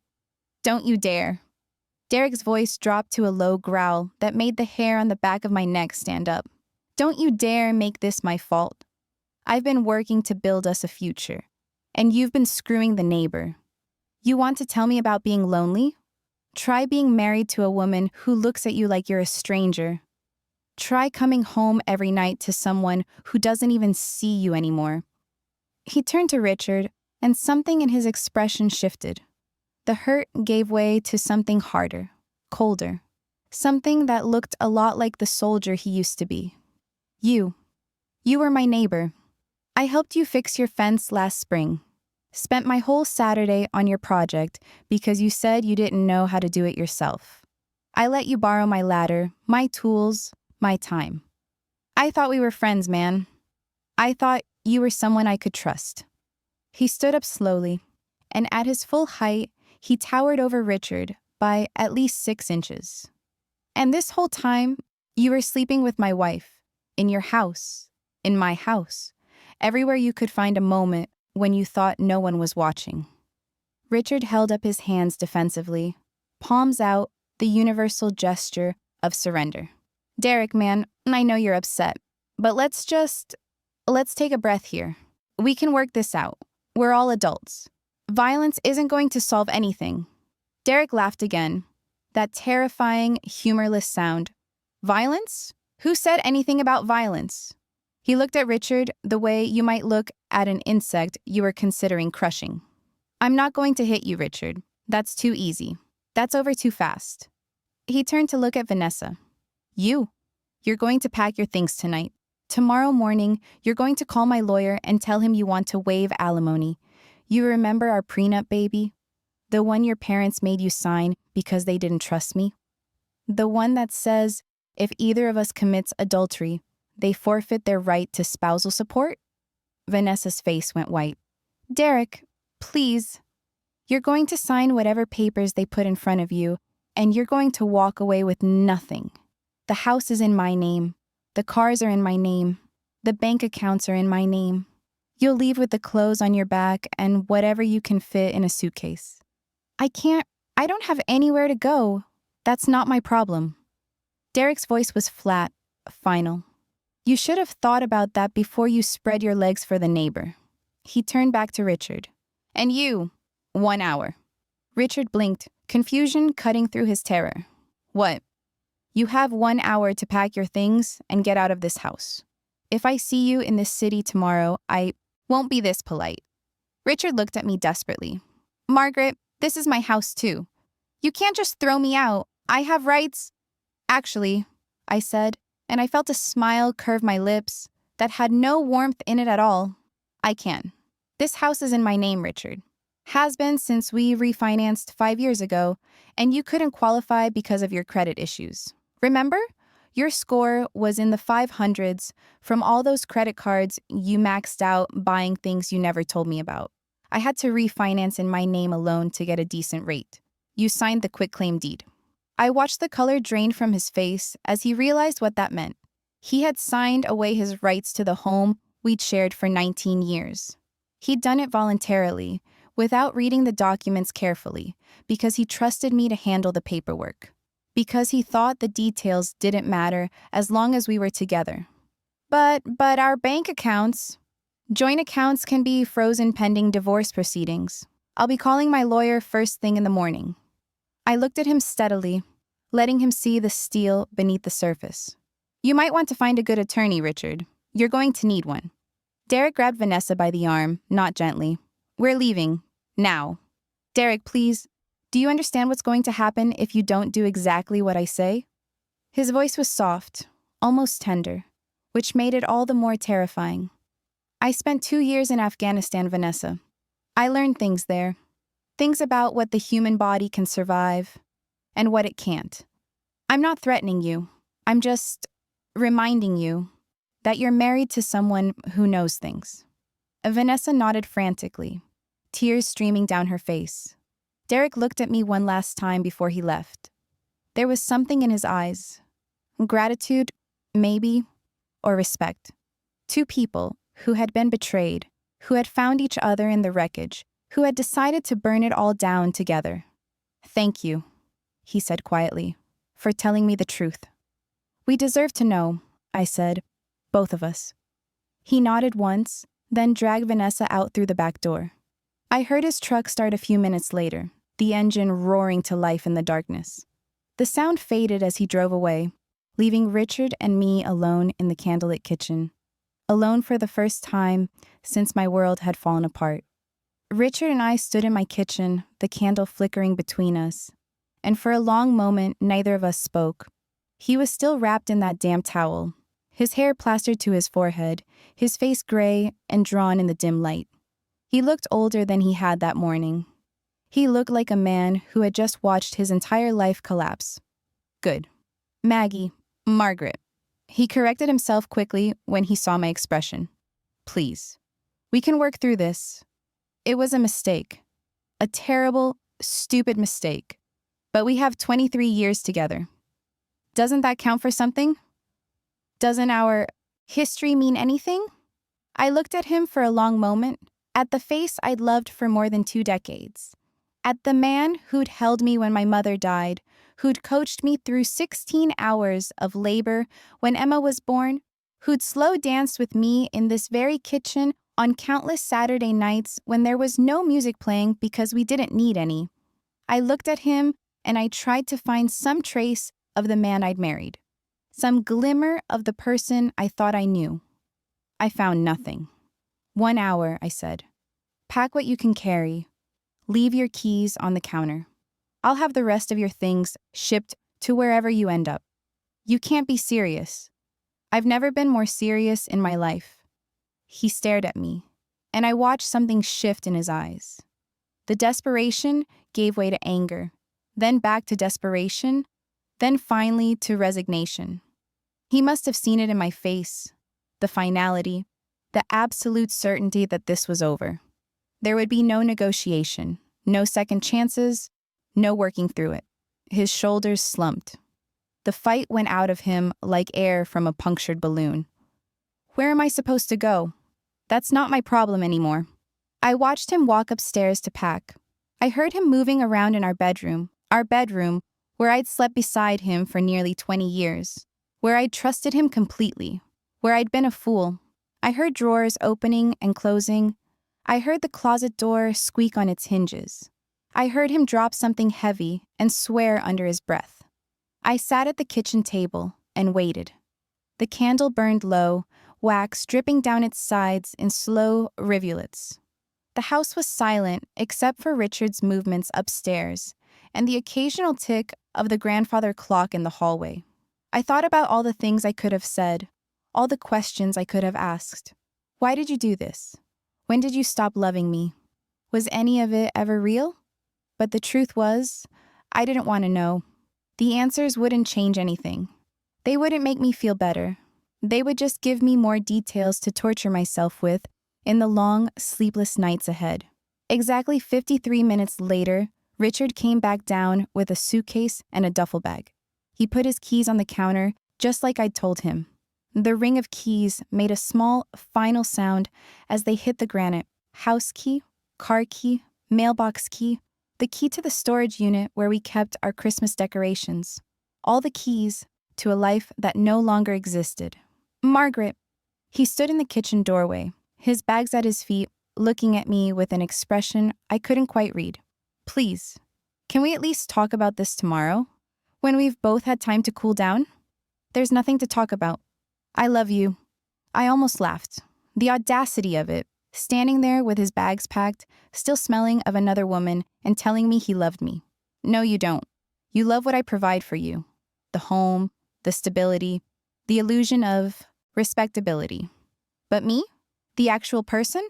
[SPEAKER 1] Don't you dare. Derek's voice dropped to a low growl that made the hair on the back of my neck stand up. Don't you dare make this my fault. I've been working to build us a future, and you've been screwing the neighbor. You want to tell me about being lonely? Try being married to a woman who looks at you like you're a stranger. Try coming home every night to someone who doesn't even see you anymore. He turned to Richard, and something in his expression shifted. The hurt gave way to something harder, colder, something that looked a lot like the soldier he used to be. You were my neighbor. I helped you fix your fence last spring. Spent my whole Saturday on your project because you said you didn't know how to do it yourself. I let you borrow my ladder, my tools, my time. I thought we were friends, man. I thought you were someone I could trust." He stood up slowly, and at his full height, he towered over Richard by at least 6 inches. "And this whole time, you were sleeping with my wife, in your house, in my house, everywhere you could find a moment when you thought no one was watching." Richard held up his hands defensively, palms out, the universal gesture of surrender. "Derek, man, I know you're upset, but let's take a breath here. We can work this out. We're all adults. Violence isn't going to solve anything." Derek laughed again, that terrifying, humorless sound. "Violence? Who said anything about violence?" He looked at Richard the way you might look at an insect you were considering crushing. "I'm not going to hit you, Richard. That's too easy. That's over too fast." He turned to look at Vanessa. You're going to pack your things tonight. Tomorrow morning, you're going to call my lawyer and tell him you want to waive alimony. You remember our prenup, baby? The one your parents made you sign because they didn't trust me? The one that says if either of us commits adultery, they forfeit their right to spousal support? Vanessa's face went white. "Derek, please. You're going to sign whatever papers they put in front of you, and you're going to walk away with nothing. The house is in my name. The cars are in my name. The bank accounts are in my name. You'll leave with the clothes on your back and whatever you can fit in a suitcase." I don't have anywhere to go. That's not my problem." Derek's voice was flat, final. "You should have thought about that before you spread your legs for the neighbor." He turned back to Richard. "And you, 1 hour." Richard blinked, confusion cutting through his terror. "What?" "You have 1 hour to pack your things and get out of this house. If I see you in this city tomorrow, I won't be this polite." Richard looked at me desperately. "Margaret, this is my house too. You can't just throw me out. I have rights." "Actually," I said, and I felt a smile curve my lips that had no warmth in it at all. "I can. This house is in my name, Richard. Has been since we refinanced 5 years ago, and you couldn't qualify because of your credit issues. Remember? Your score was in the 500s from all those credit cards you maxed out buying things you never told me about. I had to refinance in my name alone to get a decent rate. You signed the quitclaim deed." I watched the color drain from his face as he realized what that meant. He had signed away his rights to the home we'd shared for 19 years. He'd done it voluntarily, without reading the documents carefully, because he trusted me to handle the paperwork. Because he thought the details didn't matter as long as we were together. But our bank accounts, joint accounts can be frozen pending divorce proceedings. I'll be calling my lawyer first thing in the morning." I looked at him steadily, letting him see the steel beneath the surface. "You might want to find a good attorney, Richard. You're going to need one." Derek grabbed Vanessa by the arm, not gently. "We're leaving. Now. Derek, please. Do you understand what's going to happen if you don't do exactly what I say?" His voice was soft, almost tender, which made it all the more terrifying. "I spent 2 years in Afghanistan, Vanessa. I learned things there. Things about what the human body can survive and what it can't. I'm not threatening you. I'm just reminding you that you're married to someone who knows things." Vanessa nodded frantically, tears streaming down her face. Derek looked at me one last time before he left. There was something in his eyes. Gratitude, maybe, or respect. 2 people who had been betrayed, who had found each other in the wreckage, who had decided to burn it all down together. "Thank you," he said quietly, "for telling me the truth." "We deserve to know," I said, "both of us." He nodded once, then dragged Vanessa out through the back door. I heard his truck start a few minutes later, the engine roaring to life in the darkness. The sound faded as he drove away, leaving Richard and me alone in the candlelit kitchen. Alone for the first time since my world had fallen apart. Richard and I stood in my kitchen, the candle flickering between us, and for a long moment neither of us spoke. He was still wrapped in that damp towel, his hair plastered to his forehead, his face gray and drawn in the dim light. He looked older than he had that morning. He looked like a man who had just watched his entire life collapse. Good. Maggie, Margaret. He corrected himself quickly when he saw my expression. Please. We can work through this. It was a mistake. A terrible, stupid mistake. But we have 23 years together. Doesn't that count for something? Doesn't our history mean anything? I looked at him for a long moment, at the face I'd loved for more than 2 decades. At the man who'd held me when my mother died, who'd coached me through 16 hours of labor when Emma was born, who'd slow danced with me in this very kitchen on countless Saturday nights when there was no music playing because we didn't need any. I looked at him and I tried to find some trace of the man I'd married, some glimmer of the person I thought I knew. I found nothing. 1 hour, I said. Pack what you can carry. Leave your keys on the counter. I'll have the rest of your things shipped to wherever you end up. You can't be serious. I've never been more serious in my life. He stared at me, and I watched something shift in his eyes. The desperation gave way to anger, then back to desperation, then finally to resignation. He must have seen it in my face, the finality, the absolute certainty that this was over. There would be no negotiation, no second chances, no working through it. His shoulders slumped. The fight went out of him like air from a punctured balloon. Where am I supposed to go? That's not my problem anymore. I watched him walk upstairs to pack. I heard him moving around in our bedroom where I'd slept beside him for nearly 20 years, where I'd trusted him completely, where I'd been a fool. I heard drawers opening and closing. I heard the closet door squeak on its hinges. I heard him drop something heavy and swear under his breath. I sat at the kitchen table and waited. The candle burned low, wax dripping down its sides in slow rivulets. The house was silent except for Richard's movements upstairs and the occasional tick of the grandfather clock in the hallway. I thought about all the things I could have said, all the questions I could have asked. Why did you do this? When did you stop loving me? Was any of it ever real? But the truth was, I didn't want to know. The answers wouldn't change anything. They wouldn't make me feel better. They would just give me more details to torture myself with in the long, sleepless nights ahead. Exactly 53 minutes later, Richard came back down with a suitcase and a duffel bag. He put his keys on the counter, just like I'd told him. The ring of keys made a small, final sound as they hit the granite. House key, car key, mailbox key, the key to the storage unit where we kept our Christmas decorations. All the keys to a life that no longer existed. Margaret. He stood in the kitchen doorway, his bags at his feet, looking at me with an expression I couldn't quite read. Please, can we at least talk about this tomorrow, when we've both had time to cool down? There's nothing to talk about. I love you. I almost laughed. The audacity of it, standing there with his bags packed, still smelling of another woman, and telling me he loved me. No, you don't. You love what I provide for you. The home, the stability, the illusion of respectability. But me? The actual person?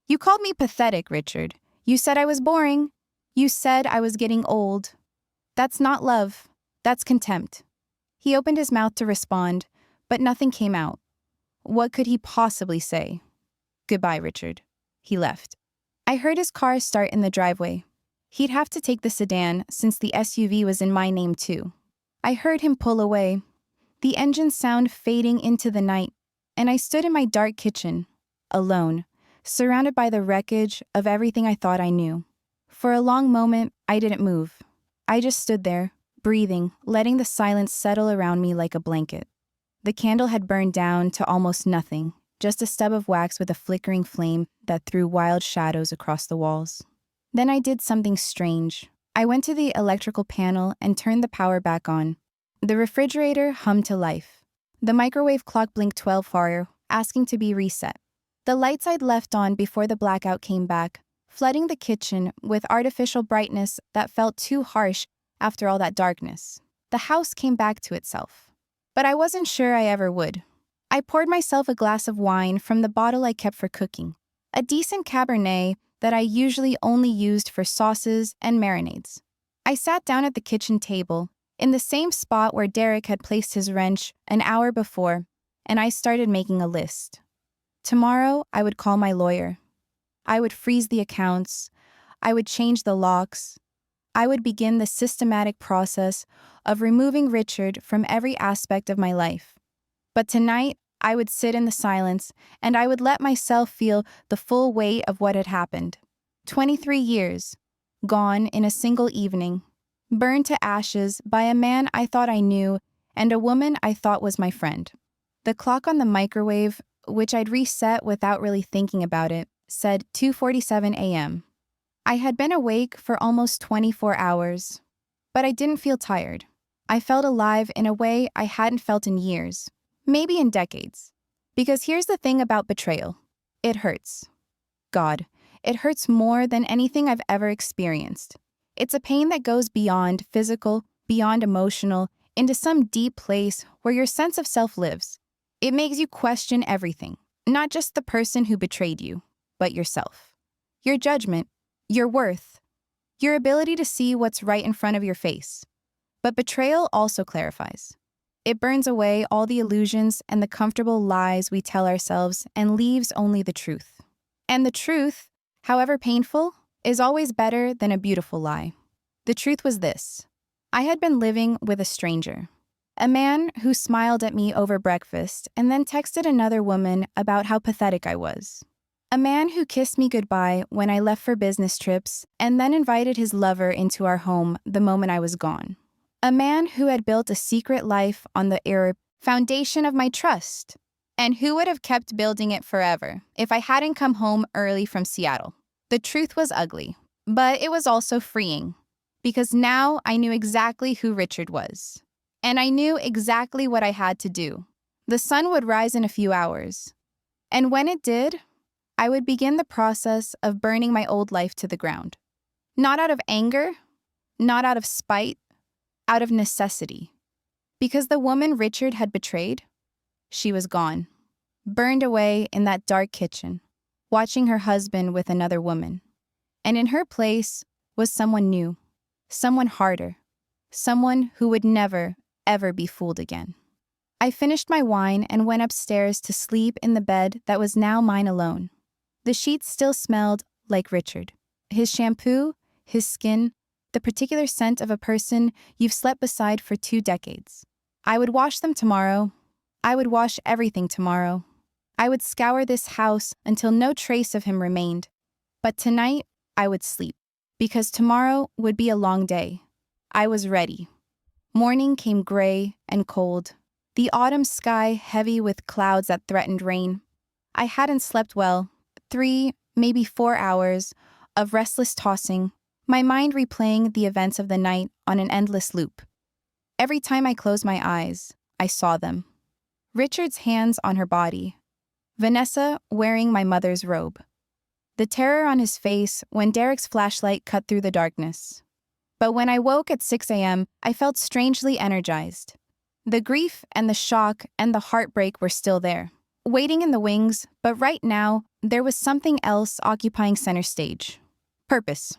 [SPEAKER 1] You called me pathetic, Richard. You said I was boring. You said I was getting old. That's not love. That's contempt. He opened his mouth to respond, but nothing came out. What could he possibly say? Goodbye, Richard. He left. I heard his car start in the driveway. He'd have to take the sedan since the SUV was in my name too. I heard him pull away, the engine sound fading into the night, and I stood in my dark kitchen, alone, surrounded by the wreckage of everything I thought I knew. For a long moment, I didn't move. I just stood there, breathing, letting the silence settle around me like a blanket. The candle had burned down to almost nothing, just a stub of wax with a flickering flame that threw wild shadows across the walls. Then I did something strange. I went to the electrical panel and turned the power back on. The refrigerator hummed to life. The microwave clock blinked 12 far, asking to be reset. The lights I'd left on before the blackout came back, flooding the kitchen with artificial brightness that felt too harsh after all that darkness. The house came back to itself. But I wasn't sure I ever would. I poured myself a glass of wine from the bottle I kept for cooking. a decent Cabernet that I usually only used for sauces and marinades. I sat down at the kitchen table, in the same spot where Derek had placed his wrench an hour before, and I started making a list. Tomorrow, I would call my lawyer. I would freeze the accounts. I would change the locks. I would begin the systematic process of removing Richard from every aspect of my life. But tonight, I would sit in the silence and I would let myself feel the full weight of what had happened. 23 years, gone in a single evening, burned to ashes by a man I thought I knew and a woman I thought was my friend. The clock on the microwave, which I'd reset without really thinking about it, said 2:47 a.m. I had been awake for almost 24 hours, but I didn't feel tired. I felt alive in a way I hadn't felt in years, maybe in decades. Because here's the thing about betrayal. It hurts. God, it hurts more than anything I've ever experienced. It's a pain that goes beyond physical, beyond emotional, into some deep place where your sense of self lives. It makes you question everything, not just the person who betrayed you, but yourself. Your judgment, your worth, your ability to see what's right in front of your face. But betrayal also clarifies. It burns away all the illusions and the comfortable lies we tell ourselves and leaves only the truth. And the truth, however painful, is always better than a beautiful lie. The truth was this. I had been living with a stranger, a man who smiled at me over breakfast and then texted another woman about how pathetic I was. A man who kissed me goodbye when I left for business trips and then invited his lover into our home the moment I was gone. A man who had built a secret life on the foundation of my trust, and who would have kept building it forever if I hadn't come home early from Seattle. The truth was ugly, but it was also freeing, because now I knew exactly who Richard was, and I knew exactly what I had to do. The sun would rise in a few hours, and when it did, I would begin the process of burning my old life to the ground. Not out of anger, not out of spite, out of necessity. Because the woman Richard had betrayed, she was gone, burned away in that dark kitchen, watching her husband with another woman. And in her place was someone new, someone harder, someone who would never, ever be fooled again. I finished my wine and went upstairs to sleep in the bed that was now mine alone. The sheets still smelled like Richard. His shampoo, his skin, the particular scent of a person you've slept beside for 2 decades. I would wash them tomorrow. I would wash everything tomorrow. I would scour this house until no trace of him remained. But tonight, I would sleep, because tomorrow would be a long day. I was ready. Morning came gray and cold, the autumn sky heavy with clouds that threatened rain. I hadn't slept well. 3, maybe 4 hours of restless tossing, my mind replaying the events of the night on an endless loop. Every time I closed my eyes, I saw them. Richard's hands on her body. Vanessa wearing my mother's robe. The terror on his face when Derek's flashlight cut through the darkness. But when I woke at 6 a.m., I felt strangely energized. The grief and the shock and the heartbreak were still there, waiting in the wings, but right now, there was something else occupying center stage. Purpose.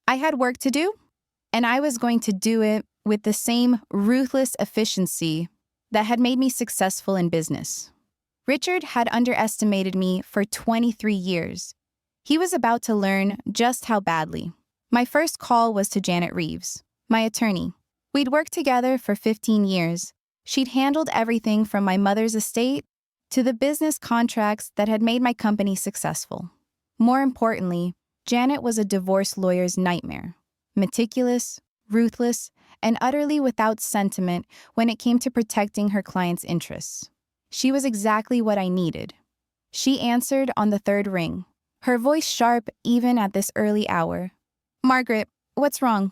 [SPEAKER 1] I had work to do, and I was going to do it with the same ruthless efficiency that had made me successful in business. Richard had underestimated me for 23 years. He was about to learn just how badly. My first call was to Janet Reeves, my attorney. We'd worked together for 15 years. She'd handled everything from my mother's estate to the business contracts that had made my company successful. More importantly, Janet was a divorce lawyer's nightmare. Meticulous, ruthless, and utterly without sentiment when it came to protecting her client's interests. She was exactly what I needed. She answered on the 3rd ring, her voice sharp even at this early hour. "Margaret, what's wrong?"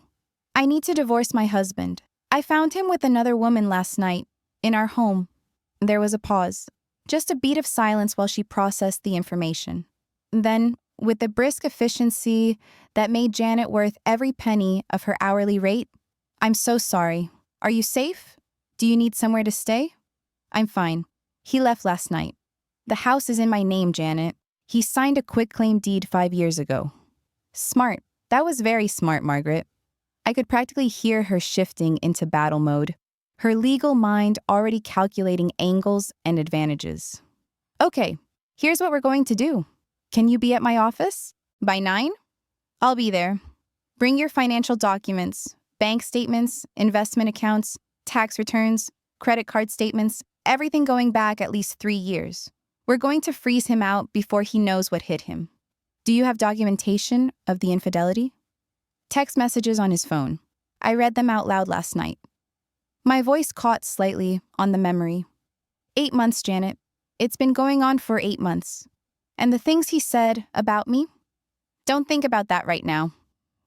[SPEAKER 1] "I need to divorce my husband. I found him with another woman last night, in our home." There was a pause, just a beat of silence while she processed the information. Then, with the brisk efficiency that made Janet worth every penny of her hourly rate, "I'm so sorry. Are you safe? Do you need somewhere to stay?" "I'm fine. He left last night." "The house is in my name, Janet. He signed a quitclaim deed 5 years ago. Smart. That was very smart, Margaret. I could practically hear her shifting into battle mode, her legal mind already calculating angles and advantages. Okay, here's what we're going to do. Can you be at my office? By 9? I'll be there. Bring your financial documents, bank statements, investment accounts, tax returns, credit card statements, everything going back at least 3 years. We're going to freeze him out before he knows what hit him. Do you have documentation of the infidelity? Text messages on his phone. I read them out loud last night. My voice caught slightly on the memory. 8 months, Janet. It's been going on for 8 months. And the things he said about me? Don't think about that right now.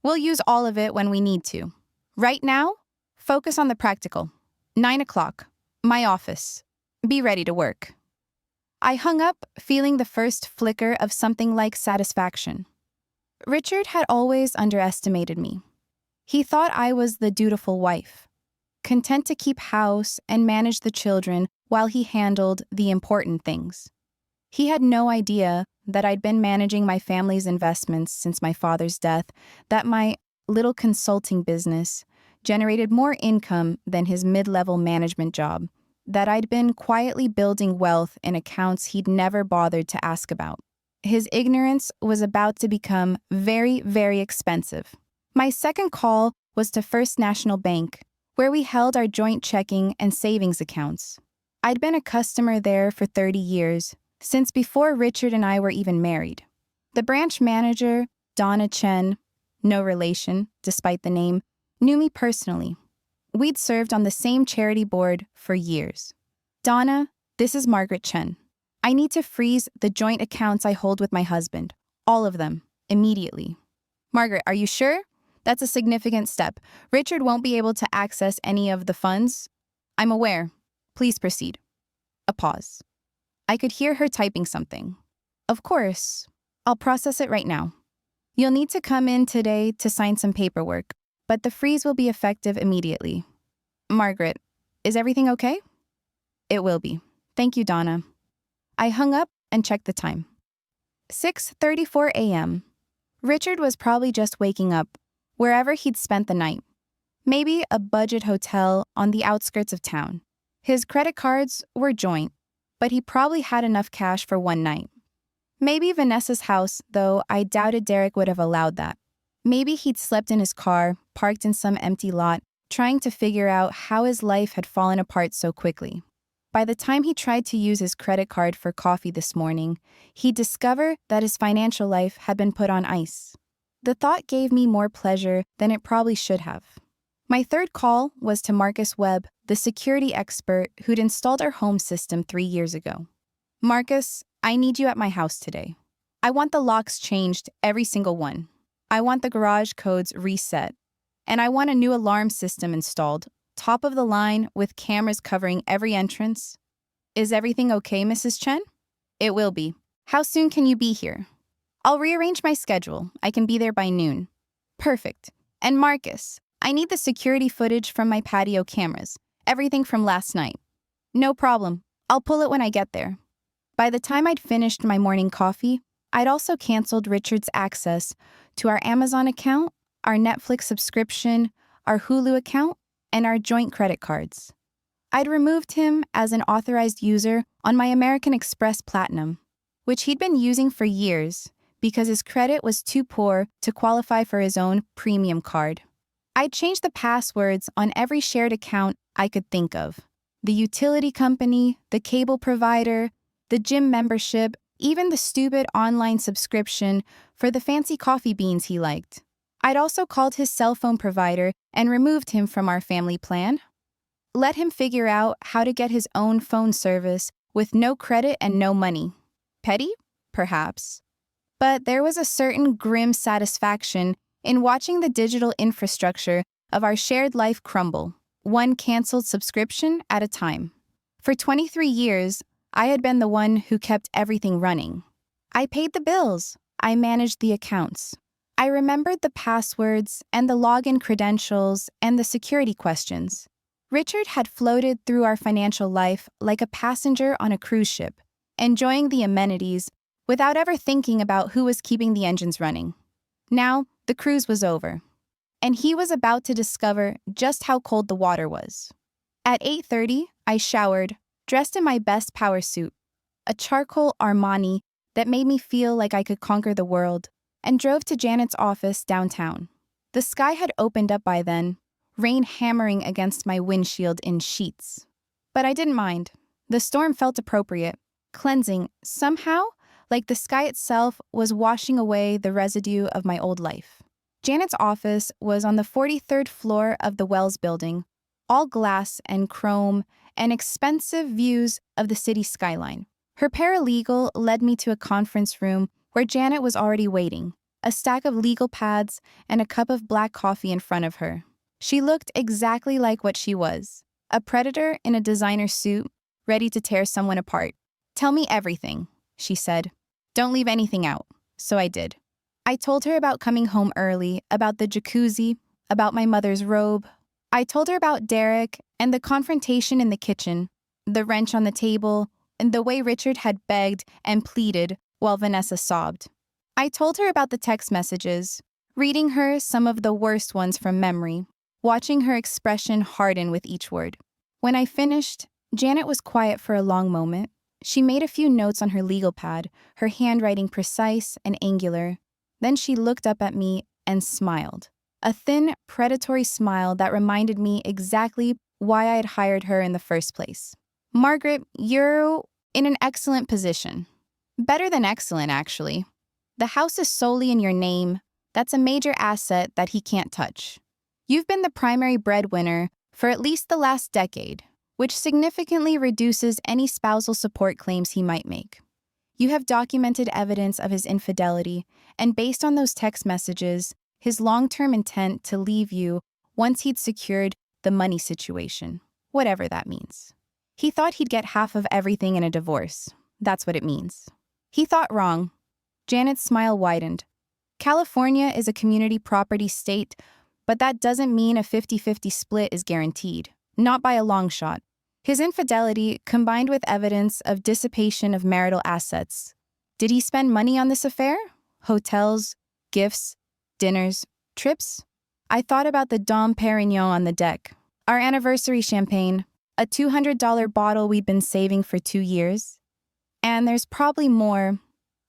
[SPEAKER 1] We'll use all of it when we need to. Right now, focus on the practical. 9 o'clock. My office. Be ready to work. I hung up, feeling the first flicker of something like satisfaction. Richard had always underestimated me. He thought I was the dutiful wife, content to keep house and manage the children while he handled the important things. He had no idea that I'd been managing my family's investments since my father's death, that my little consulting business generated more income than his mid-level management job, that I'd been quietly building wealth in accounts he'd never bothered to ask about. His ignorance was about to become very, very expensive. My second call was to First National Bank, where we held our joint checking and savings accounts. I'd been a customer there for 30 years, since before Richard and I were even married. The branch manager, Donna Chen, no relation, despite the name, knew me personally. We'd served on the same charity board for years. Donna, this is Margaret Chen. I need to freeze the joint accounts I hold with my husband. All of them, immediately. Margaret, are you sure? That's a significant step. Richard won't be able to access any of the funds. I'm aware. Please proceed. A pause. I could hear her typing something. Of course. I'll process it right now. You'll need to come in today to sign some paperwork, but the freeze will be effective immediately. Margaret, is everything okay? It will be. Thank you, Donna. I hung up and checked the time. 6:34 a.m. Richard was probably just waking up, wherever he'd spent the night. Maybe a budget hotel on the outskirts of town. His credit cards were joint, but he probably had enough cash for one night. Maybe Vanessa's house, though I doubted Derek would have allowed that. Maybe he'd slept in his car, parked in some empty lot, trying to figure out how his life had fallen apart so quickly. By the time he tried to use his credit card for coffee this morning, he'd discover that his financial life had been put on ice. The thought gave me more pleasure than it probably should have. My third call was to Marcus Webb, the security expert who'd installed our home system 3 years ago. Marcus, I need you at my house today. I want the locks changed, every single one. I want the garage codes reset. And I want a new alarm system installed, top of the line with cameras covering every entrance. Is everything okay, Mrs. Chen? It will be. How soon can you be here? I'll rearrange my schedule. I can be there by noon. Perfect. And Marcus, I need the security footage from my patio cameras. Everything from last night. No problem. I'll pull it when I get there. By the time I'd finished my morning coffee, I'd also canceled Richard's access to our Amazon account, our Netflix subscription, our Hulu account, and our joint credit cards. I'd removed him as an authorized user on my American Express Platinum, which he'd been using for years because his credit was too poor to qualify for his own premium card. I'd changed the passwords on every shared account I could think of. The utility company, the cable provider, the gym membership, even the stupid online subscription for the fancy coffee beans he liked. I'd also called his cell phone provider and removed him from our family plan. Let him figure out how to get his own phone service with no credit and no money. Petty? Perhaps. But there was a certain grim satisfaction in watching the digital infrastructure of our shared life crumble, one canceled subscription at a time. For 23 years, I had been the one who kept everything running. I paid the bills. I managed the accounts. I remembered the passwords and the login credentials and the security questions. Richard had floated through our financial life like a passenger on a cruise ship, enjoying the amenities, without ever thinking about who was keeping the engines running. Now, the cruise was over, and he was about to discover just how cold the water was. At 8:30, I showered, dressed in my best power suit, a charcoal Armani that made me feel like I could conquer the world, and drove to Janet's office downtown. The sky had opened up by then, rain hammering against my windshield in sheets. But I didn't mind. The storm felt appropriate, cleansing, somehow, like the sky itself was washing away the residue of my old life. Janet's office was on the 43rd floor of the Wells building, all glass and chrome and expensive views of the city skyline. Her paralegal led me to a conference room where Janet was already waiting, a stack of legal pads and a cup of black coffee in front of her. She looked exactly like what she was, a predator in a designer suit, ready to tear someone apart. "Tell me everything," she said. "Don't leave anything out." So I did. I told her about coming home early, about the jacuzzi, about my mother's robe. I told her about Derek and the confrontation in the kitchen, the wrench on the table, and the way Richard had begged and pleaded while Vanessa sobbed. I told her about the text messages, reading her some of the worst ones from memory, watching her expression harden with each word. When I finished, Janet was quiet for a long moment. She made a few notes on her legal pad, her handwriting precise and angular. Then she looked up at me and smiled. A thin, predatory smile that reminded me exactly why I had hired her in the first place. "Margaret, you're in an excellent position. Better than excellent, actually. The house is solely in your name. That's a major asset that he can't touch. You've been the primary breadwinner for at least the last decade, which significantly reduces any spousal support claims he might make. You have documented evidence of his infidelity, and based on those text messages, his long-term intent to leave you once he'd secured the money situation, whatever that means. He thought he'd get half of everything in a divorce. That's what it means. He thought wrong." Janet's smile widened. "California is a community property state, but that doesn't mean a 50-50 split is guaranteed. Not by a long shot. His infidelity, combined with evidence of dissipation of marital assets. Did he spend money on this affair? Hotels, gifts, dinners, trips? I thought about the Dom Perignon on the deck, our anniversary champagne, a $200 bottle we'd been saving for 2 years. And there's probably more.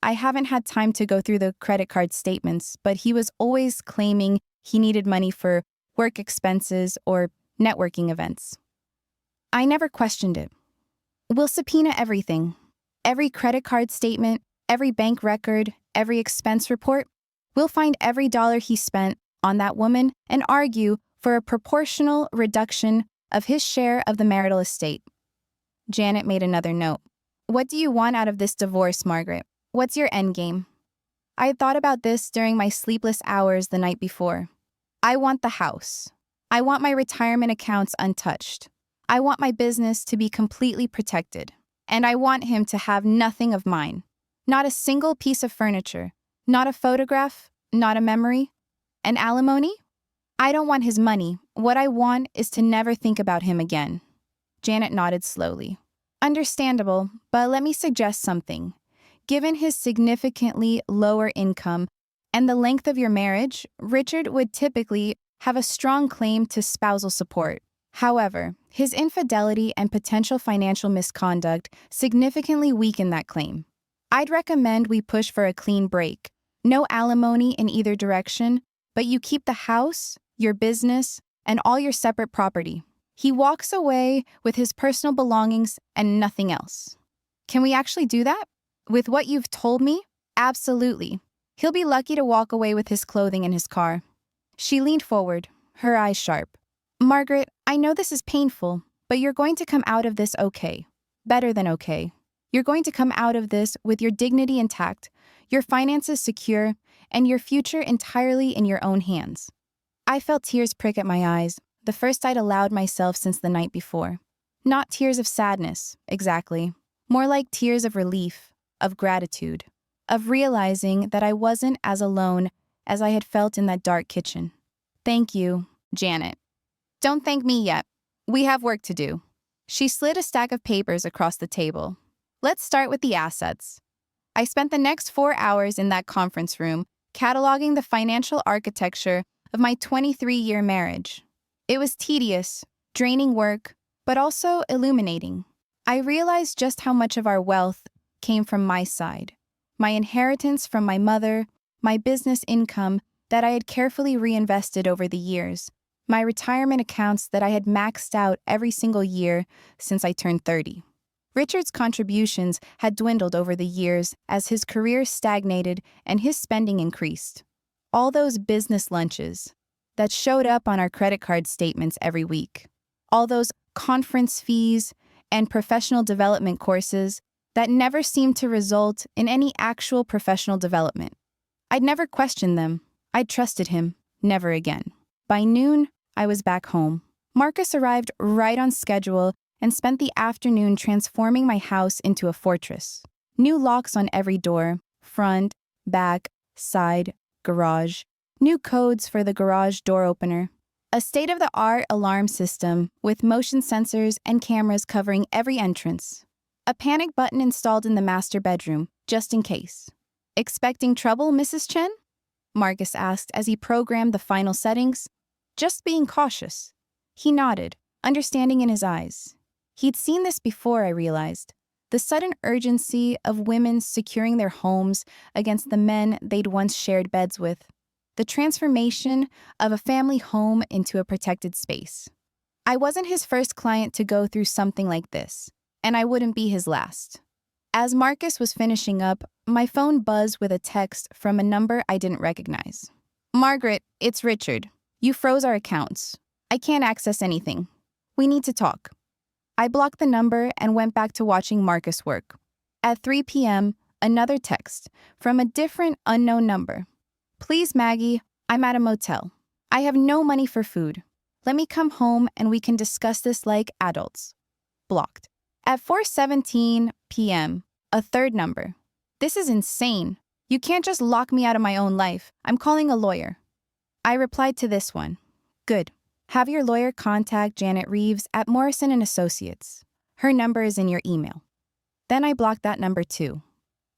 [SPEAKER 1] I haven't had time to go through the credit card statements, but he was always claiming he needed money for work expenses or networking events. I never questioned it. We'll subpoena everything. Every credit card statement, every bank record, every expense report. We'll find every dollar he spent on that woman and argue for a proportional reduction of his share of the marital estate." Janet made another note. "What do you want out of this divorce, Margaret? What's your endgame?" I had thought about this during my sleepless hours the night before. I want the house. I want my retirement accounts untouched. I want my business to be completely protected. And I want him to have nothing of mine. Not a single piece of furniture. Not a photograph. Not a memory. An alimony? I don't want his money. What I want is to never think about him again." Janet nodded slowly. "Understandable, but let me suggest something. Given his significantly lower income and the length of your marriage, Richard would typically have a strong claim to spousal support. However, his infidelity and potential financial misconduct significantly weaken that claim. I'd recommend we push for a clean break. No alimony in either direction, but you keep the house, your business, and all your separate property. He walks away with his personal belongings and nothing else. Can we actually do that? With what you've told me? Absolutely. He'll be lucky to walk away with his clothing and his car." She leaned forward, her eyes sharp. "Margaret, I know this is painful, but you're going to come out of this okay. Better than okay. You're going to come out of this with your dignity intact, your finances secure, and your future entirely in your own hands." I felt tears prick at my eyes, the first I'd allowed myself since the night before. Not tears of sadness, exactly. More like tears of relief, of gratitude, of realizing that I wasn't as alone as I had felt in that dark kitchen. "Thank you, Janet." "Don't thank me yet. We have work to do." She slid a stack of papers across the table. "Let's start with the assets." I spent the next 4 hours in that conference room cataloging the financial architecture of my 23-year marriage. It was tedious, draining work, but also illuminating. I realized just how much of our wealth came from my side. My inheritance from my mother, my business income that I had carefully reinvested over the years, my retirement accounts that I had maxed out every single year since I turned 30. Richard's contributions had dwindled over the years as his career stagnated and his spending increased. All those business lunches that showed up on our credit card statements every week. All those conference fees and professional development courses that never seemed to result in any actual professional development. I'd never questioned them. I'd trusted him. Never again. By noon, I was back home. Marcus arrived right on schedule and spent the afternoon transforming my house into a fortress. New locks on every door, front, back, side, garage. New codes for the garage door opener. A state-of-the-art alarm system with motion sensors and cameras covering every entrance. A panic button installed in the master bedroom, just in case. Expecting trouble, Mrs. Chen? Marcus asked as he programmed the final settings. Just being cautious. He nodded, understanding in his eyes. He'd seen this before, I realized. The sudden urgency of women securing their homes against the men they'd once shared beds with. The transformation of a family home into a protected space. I wasn't his first client to go through something like this, and I wouldn't be his last. As Marcus was finishing up, my phone buzzed with a text from a number I didn't recognize. Margaret, it's Richard. You froze our accounts. I can't access anything. We need to talk. I blocked the number and went back to watching Marcus work. At 3 p.m., another text from a different unknown number. Please, Maggie, I'm at a motel. I have no money for food. Let me come home and we can discuss this like adults. Blocked. At 4:17 p.m., a third number. This is insane. You can't just lock me out of my own life. I'm calling a lawyer. I replied to this one. Good. Have your lawyer contact Janet Reeves at Morrison & Associates. Her number is in your email. Then I blocked that number too.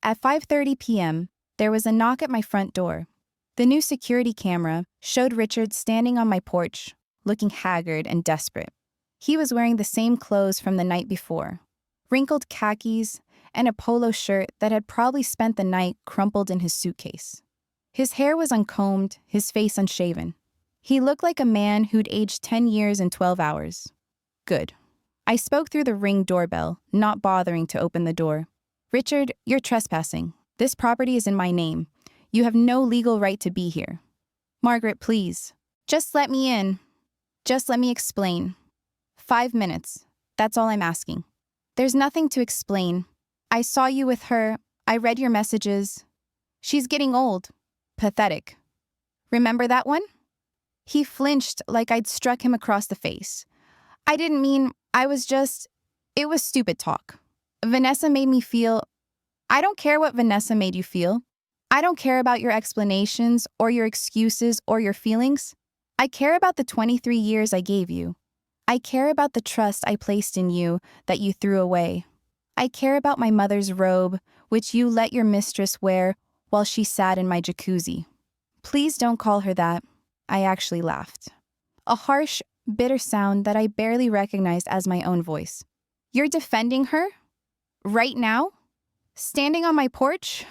[SPEAKER 1] At 5:30 p.m., there was a knock at my front door. The new security camera showed Richard standing on my porch, looking haggard and desperate. He was wearing the same clothes from the night before, wrinkled khakis and a polo shirt that had probably spent the night crumpled in his suitcase. His hair was uncombed, his face unshaven. He looked like a man who'd aged 10 years in 12 hours. Good. I spoke through the Ring doorbell, not bothering to open the door. Richard, you're trespassing. This property is in my name. You have no legal right to be here. Margaret, please. Just let me in. Just let me explain. 5 minutes. That's all I'm asking. There's nothing to explain. I saw you with her. I read your messages. She's getting old. Pathetic. Remember that one? He flinched like I'd struck him across the face. I didn't mean, it was stupid talk. Vanessa made me feel. I don't care what Vanessa made you feel. I don't care about your explanations or your excuses or your feelings. I care about the 23 years I gave you. I care about the trust I placed in you that you threw away. I care about my mother's robe, which you let your mistress wear while she sat in my jacuzzi. Please don't call her that. I actually laughed. A harsh, bitter sound that I barely recognized as my own voice. You're defending her? Right now? Standing on my porch?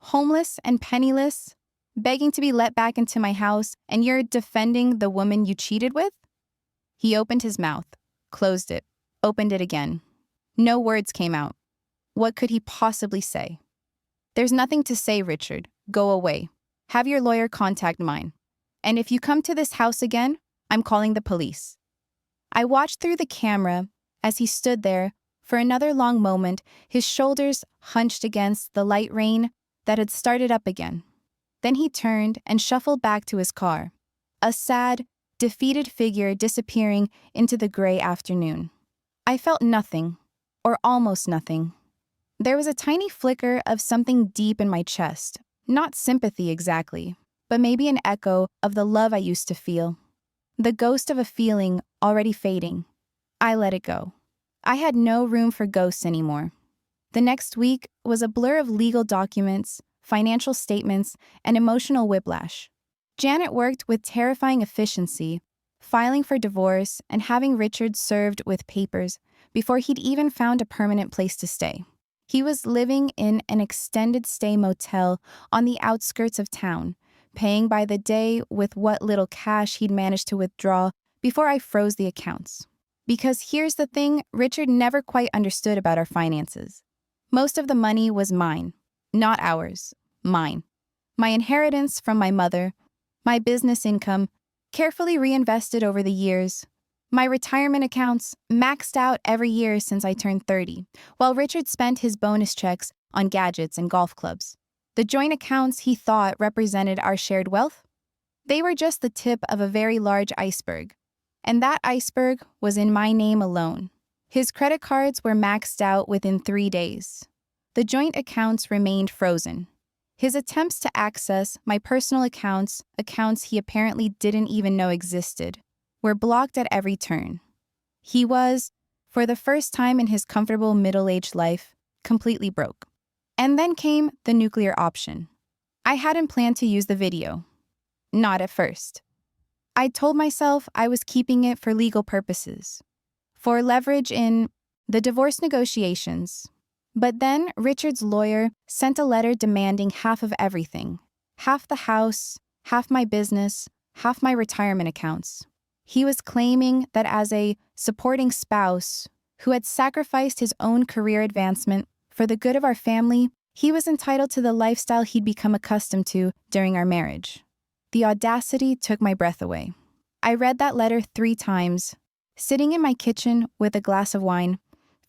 [SPEAKER 1] Homeless and penniless? Begging to be let back into my house, and you're defending the woman you cheated with? He opened his mouth, closed it, opened it again. No words came out. What could he possibly say? There's nothing to say, Richard. Go away. Have your lawyer contact mine. And if you come to this house again, I'm calling the police. I watched through the camera as he stood there for another long moment, his shoulders hunched against the light rain that had started up again. Then he turned and shuffled back to his car, a sad, defeated figure disappearing into the gray afternoon. I felt nothing, or almost nothing. There was a tiny flicker of something deep in my chest, not sympathy exactly, but maybe an echo of the love I used to feel. The ghost of a feeling already fading. I let it go. I had no room for ghosts anymore. The next week was a blur of legal documents, financial statements, and emotional whiplash. Janet worked with terrifying efficiency, filing for divorce and having Richard served with papers before he'd even found a permanent place to stay. He was living in an extended stay motel on the outskirts of town, paying by the day with what little cash he'd managed to withdraw before I froze the accounts. Because here's the thing Richard never quite understood about our finances. Most of the money was mine, not ours, mine. My inheritance from my mother, my business income, carefully reinvested over the years, my retirement accounts maxed out every year since I turned 30, while Richard spent his bonus checks on gadgets and golf clubs. The joint accounts he thought represented our shared wealth? They were just the tip of a very large iceberg. And that iceberg was in my name alone. His credit cards were maxed out within 3 days. The joint accounts remained frozen. His attempts to access my personal accounts he apparently didn't even know existed, were blocked at every turn. He was, for the first time in his comfortable middle-aged life, completely broke. And then came the nuclear option. I hadn't planned to use the video. Not at first. I told myself I was keeping it for legal purposes, for leverage in the divorce negotiations. But then Richard's lawyer sent a letter demanding half of everything, half the house, half my business, half my retirement accounts. He was claiming that as a supporting spouse who had sacrificed his own career advancement for the good of our family, he was entitled to the lifestyle he'd become accustomed to during our marriage. The audacity took my breath away. I read that letter 3 times, sitting in my kitchen with a glass of wine,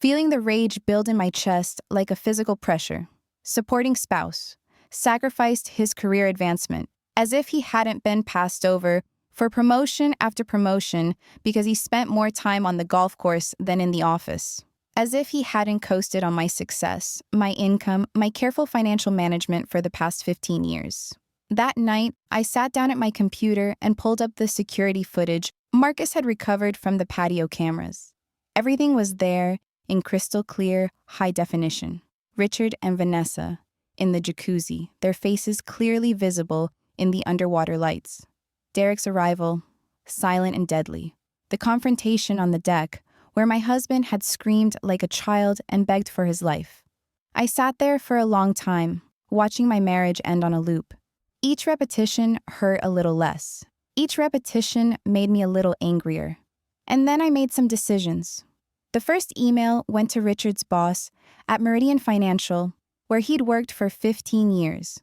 [SPEAKER 1] feeling the rage build in my chest like a physical pressure. Supporting spouse, sacrificed his career advancement, as if he hadn't been passed over for promotion after promotion because he spent more time on the golf course than in the office. As if he hadn't coasted on my success, my income, my careful financial management for the past 15 years. That night, I sat down at my computer and pulled up the security footage Marcus had recovered from the patio cameras. Everything was there, in crystal clear, high definition. Richard and Vanessa, in the jacuzzi, their faces clearly visible in the underwater lights. Derek's arrival, silent and deadly. The confrontation on the deck, where my husband had screamed like a child and begged for his life. I sat there for a long time, watching my marriage end on a loop. Each repetition hurt a little less. Each repetition made me a little angrier. And then I made some decisions. The first email went to Richard's boss at Meridian Financial, where he'd worked for 15 years.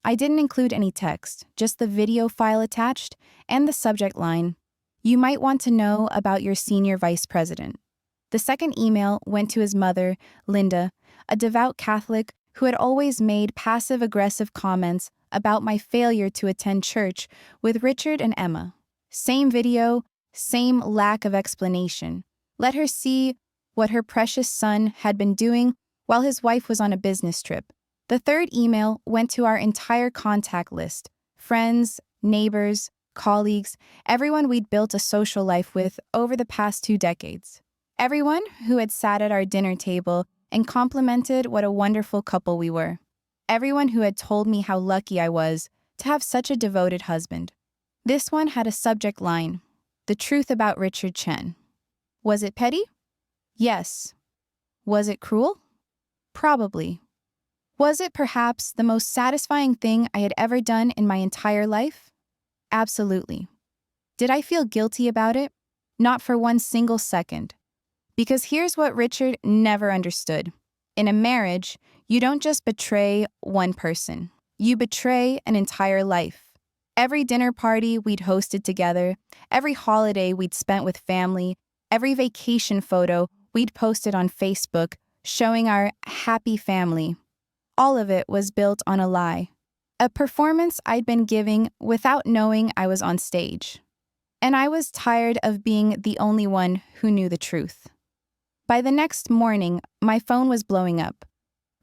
[SPEAKER 1] I didn't include any text, just the video file attached and the subject line, "You might want to know about your senior vice president." The second email went to his mother, Linda, a devout Catholic who had always made passive-aggressive comments about my failure to attend church with Richard and Emma. Same video, same lack of explanation. Let her see what her precious son had been doing while his wife was on a business trip. The third email went to our entire contact list, friends, neighbors, colleagues, everyone we'd built a social life with over the past 2 decades. Everyone who had sat at our dinner table and complimented what a wonderful couple we were. Everyone who had told me how lucky I was to have such a devoted husband. This one had a subject line, "The truth about Richard Chen." Was it petty? Yes. Was it cruel? Probably. Was it perhaps the most satisfying thing I had ever done in my entire life? Absolutely. Did I feel guilty about it? Not for one single second. Because here's what Richard never understood. In a marriage, you don't just betray one person. You betray an entire life. Every dinner party we'd hosted together, every holiday we'd spent with family, every vacation photo we'd posted on Facebook showing our happy family, all of it was built on a lie. A performance I'd been giving without knowing I was on stage. And I was tired of being the only one who knew the truth. By the next morning, my phone was blowing up.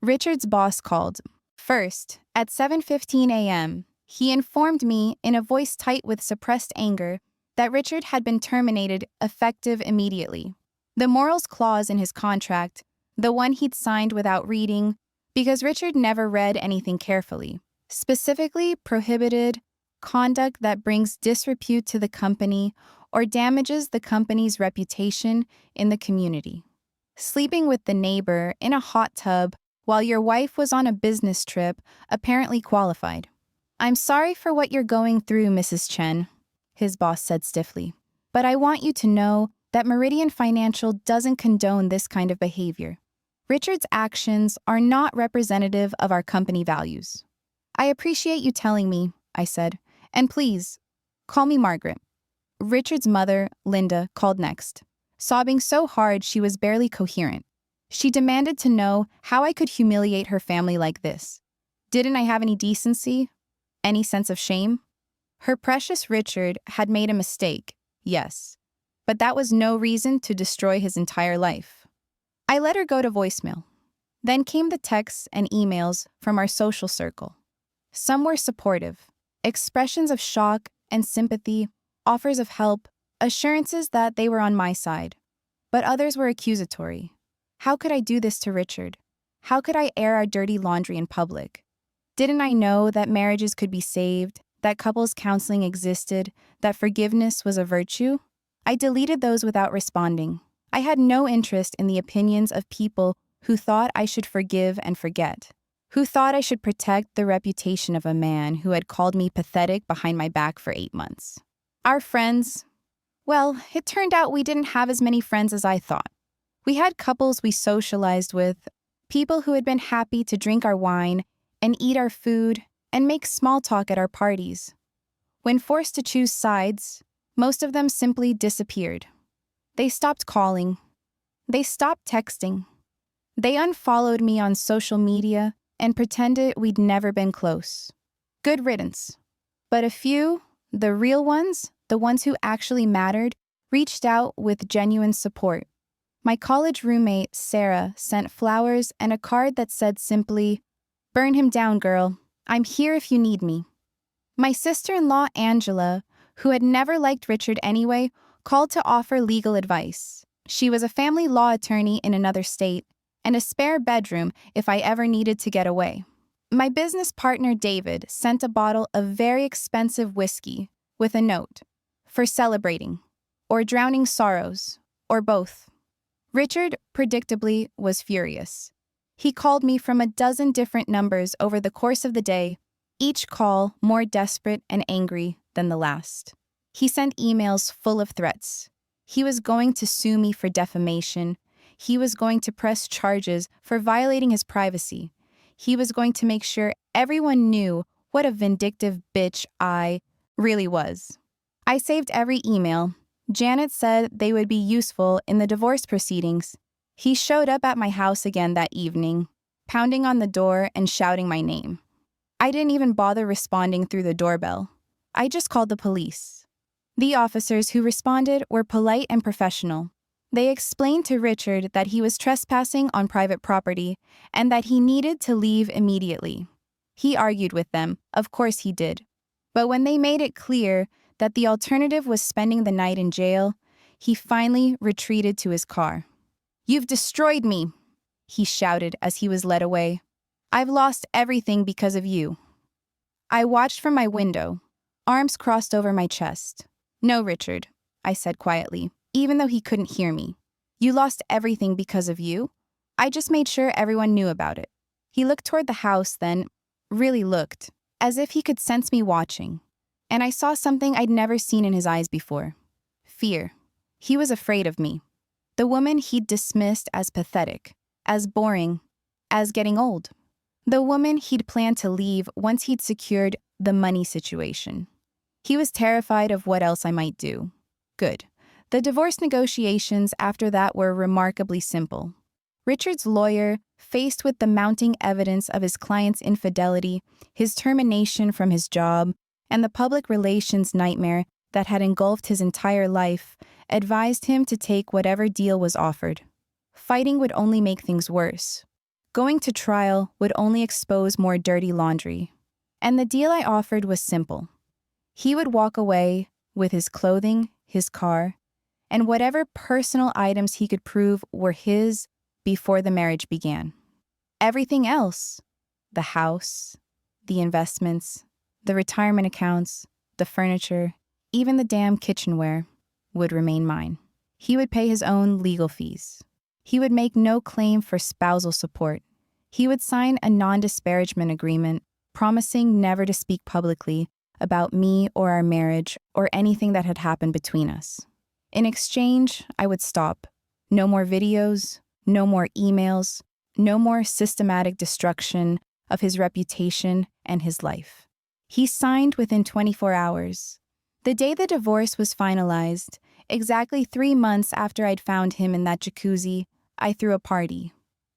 [SPEAKER 1] Richard's boss called. First, at 7:15 a.m., he informed me in a voice tight with suppressed anger that Richard had been terminated effective immediately. The morals clause in his contract the one he'd signed without reading, because Richard never read anything carefully, specifically prohibited conduct that brings disrepute to the company or damages the company's reputation in the community. Sleeping with the neighbor in a hot tub while your wife was on a business trip apparently qualified. "I'm sorry for what you're going through, Mrs. Chen," his boss said stiffly, "but I want you to know that Meridian Financial doesn't condone this kind of behavior. Richard's actions are not representative of our company values." "I appreciate you telling me," I said, "and please, call me Margaret." Richard's mother, Linda, called next, sobbing so hard she was barely coherent. She demanded to know how I could humiliate her family like this. Didn't I have any decency? Any sense of shame? Her precious Richard had made a mistake, yes, but that was no reason to destroy his entire life. I let her go to voicemail. Then came the texts and emails from our social circle. Some were supportive, expressions of shock and sympathy, offers of help, assurances that they were on my side. But others were accusatory. How could I do this to Richard? How could I air our dirty laundry in public? Didn't I know that marriages could be saved, that couples counseling existed, that forgiveness was a virtue? I deleted those without responding. I had no interest in the opinions of people who thought I should forgive and forget, who thought I should protect the reputation of a man who had called me pathetic behind my back for 8 months. Our friends, well, it turned out we didn't have as many friends as I thought. We had couples we socialized with, people who had been happy to drink our wine and eat our food and make small talk at our parties. When forced to choose sides, most of them simply disappeared. They stopped calling. They stopped texting. They unfollowed me on social media and pretended we'd never been close. Good riddance. But a few, the real ones, the ones who actually mattered, reached out with genuine support. My college roommate, Sarah, sent flowers and a card that said simply, "Burn him down, girl. I'm here if you need me." My sister-in-law, Angela, who had never liked Richard anyway, called to offer legal advice. She was a family law attorney in another state, and a spare bedroom if I ever needed to get away. My business partner, David, sent a bottle of very expensive whiskey with a note, "For celebrating," or "drowning sorrows," or both. Richard, predictably, was furious. He called me from a dozen different numbers over the course of the day, each call more desperate and angry than the last. He sent emails full of threats. He was going to sue me for defamation. He was going to press charges for violating his privacy. He was going to make sure everyone knew what a vindictive bitch I really was. I saved every email. Janet said they would be useful in the divorce proceedings. He showed up at my house again that evening, pounding on the door and shouting my name. I didn't even bother responding through the doorbell. I just called the police. The officers who responded were polite and professional. They explained to Richard that he was trespassing on private property and that he needed to leave immediately. He argued with them, of course he did. But when they made it clear that the alternative was spending the night in jail, he finally retreated to his car. "You've destroyed me," he shouted as he was led away. "I've lost everything because of you." I watched from my window, arms crossed over my chest. "No, Richard," I said quietly, even though he couldn't hear me. "You lost everything because of you? I just made sure everyone knew about it." He looked toward the house then, really looked, as if he could sense me watching. And I saw something I'd never seen in his eyes before. Fear. He was afraid of me. The woman he'd dismissed as pathetic, as boring, as getting old. The woman he'd planned to leave once he'd secured the money situation. He was terrified of what else I might do. Good. The divorce negotiations after that were remarkably simple. Richard's lawyer, faced with the mounting evidence of his client's infidelity, his termination from his job, and the public relations nightmare that had engulfed his entire life, advised him to take whatever deal was offered. Fighting would only make things worse. Going to trial would only expose more dirty laundry. And the deal I offered was simple. He would walk away with his clothing, his car, and whatever personal items he could prove were his before the marriage began. Everything else, the house, the investments, the retirement accounts, the furniture, even the damn kitchenware, would remain mine. He would pay his own legal fees. He would make no claim for spousal support. He would sign a non-disparagement agreement, promising never to speak publicly about me or our marriage or anything that had happened between us. In exchange, I would stop. No more videos, no more emails, no more systematic destruction of his reputation and his life. He signed within 24 hours. The day the divorce was finalized, exactly 3 months after I'd found him in that jacuzzi, I threw a party.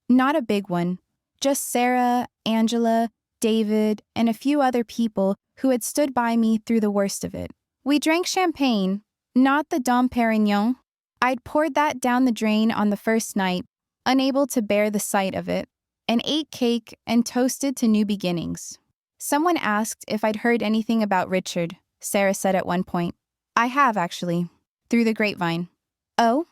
[SPEAKER 1] Not a big one, just Sarah, Angela, David, and a few other people who had stood by me through the worst of it. We drank champagne, not the Dom Perignon. I'd poured that down the drain on the first night, unable to bear the sight of it, and ate cake and toasted to new beginnings. Someone asked if I'd heard anything about Richard, Sarah said at one point. I have, actually, through the grapevine. Oh?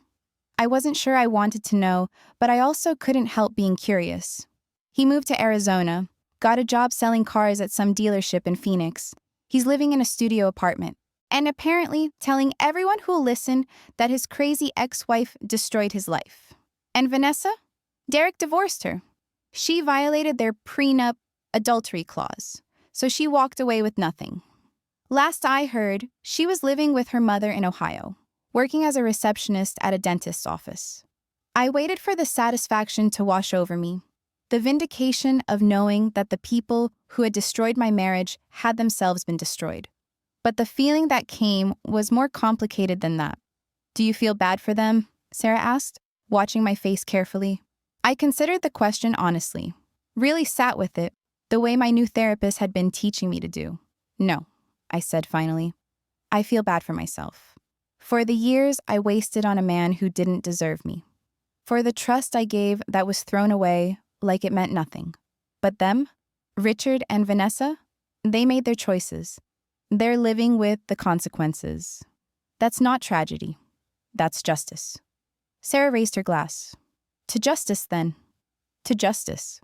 [SPEAKER 1] I wasn't sure I wanted to know, but I also couldn't help being curious. He moved to Arizona, got a job selling cars at some dealership in Phoenix. He's living in a studio apartment, and apparently telling everyone who'll listen that his crazy ex-wife destroyed his life. And Vanessa? Derek divorced her. She violated their prenup adultery clause, so she walked away with nothing. Last I heard, she was living with her mother in Ohio, working as a receptionist at a dentist's office. I waited for the satisfaction to wash over me, the vindication of knowing that the people who had destroyed my marriage had themselves been destroyed. But the feeling that came was more complicated than that. Do you feel bad for them? Sarah asked, watching my face carefully. I considered the question honestly, really sat with it, the way my new therapist had been teaching me to do. No, I said finally. I feel bad for myself. For the years I wasted on a man who didn't deserve me. For the trust I gave that was thrown away like it meant nothing. But them, Richard and Vanessa, they made their choices. They're living with the consequences. That's not tragedy. That's justice. Sarah raised her glass. To justice, then. To justice.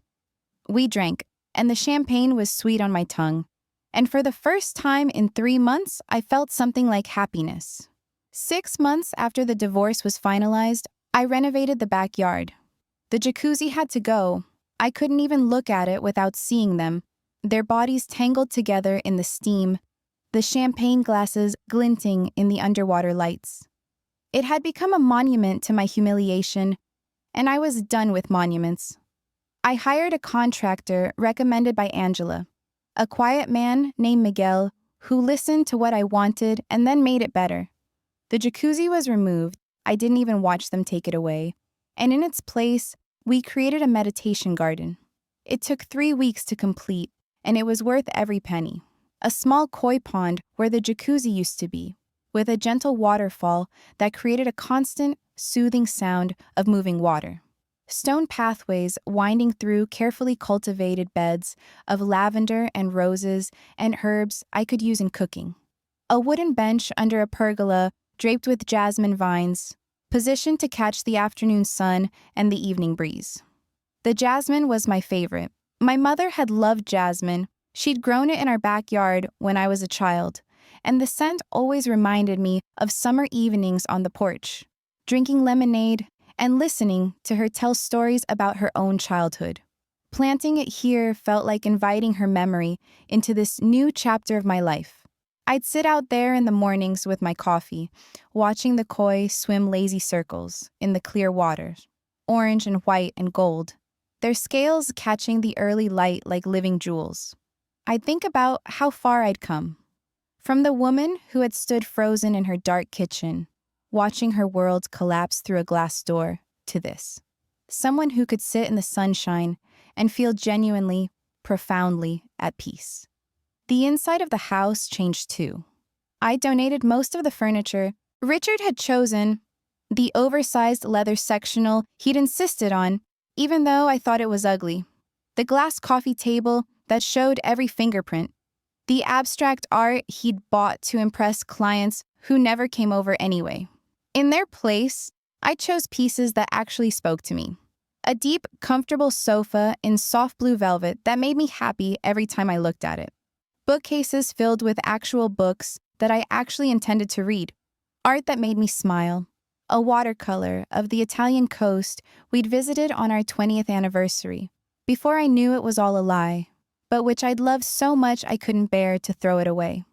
[SPEAKER 1] We drank, and the champagne was sweet on my tongue. And for the first time in 3 months, I felt something like happiness. 6 months after the divorce was finalized, I renovated the backyard. The jacuzzi had to go. I couldn't even look at it without seeing them, their bodies tangled together in the steam, the champagne glasses glinting in the underwater lights. It had become a monument to my humiliation, and I was done with monuments. I hired a contractor recommended by Angela, a quiet man named Miguel who listened to what I wanted and then made it better. The jacuzzi was removed. I didn't even watch them take it away. And in its place, we created a meditation garden. It took 3 weeks to complete, and it was worth every penny. A small koi pond where the jacuzzi used to be, with a gentle waterfall that created a constant, soothing sound of moving water. Stone pathways winding through carefully cultivated beds of lavender and roses and herbs I could use in cooking. A wooden bench under a pergola draped with jasmine vines, positioned to catch the afternoon sun and the evening breeze. The jasmine was my favorite. My mother had loved jasmine. She'd grown it in our backyard when I was a child, and the scent always reminded me of summer evenings on the porch, drinking lemonade and listening to her tell stories about her own childhood. Planting it here felt like inviting her memory into this new chapter of my life. I'd sit out there in the mornings with my coffee, watching the koi swim lazy circles in the clear water, orange and white and gold, their scales catching the early light like living jewels. I'd think about how far I'd come. From the woman who had stood frozen in her dark kitchen, watching her world collapse through a glass door, to this. Someone who could sit in the sunshine and feel genuinely, profoundly at peace. The inside of the house changed too. I donated most of the furniture. Richard had chosen the oversized leather sectional he'd insisted on, even though I thought it was ugly. The glass coffee table that showed every fingerprint. The abstract art he'd bought to impress clients who never came over anyway. In their place, I chose pieces that actually spoke to me. A deep, comfortable sofa in soft blue velvet that made me happy every time I looked at it. Bookcases filled with actual books that I actually intended to read. Art that made me smile. A watercolor of the Italian coast we'd visited on our 20th anniversary, before I knew it was all a lie, but which I'd loved so much I couldn't bear to throw it away.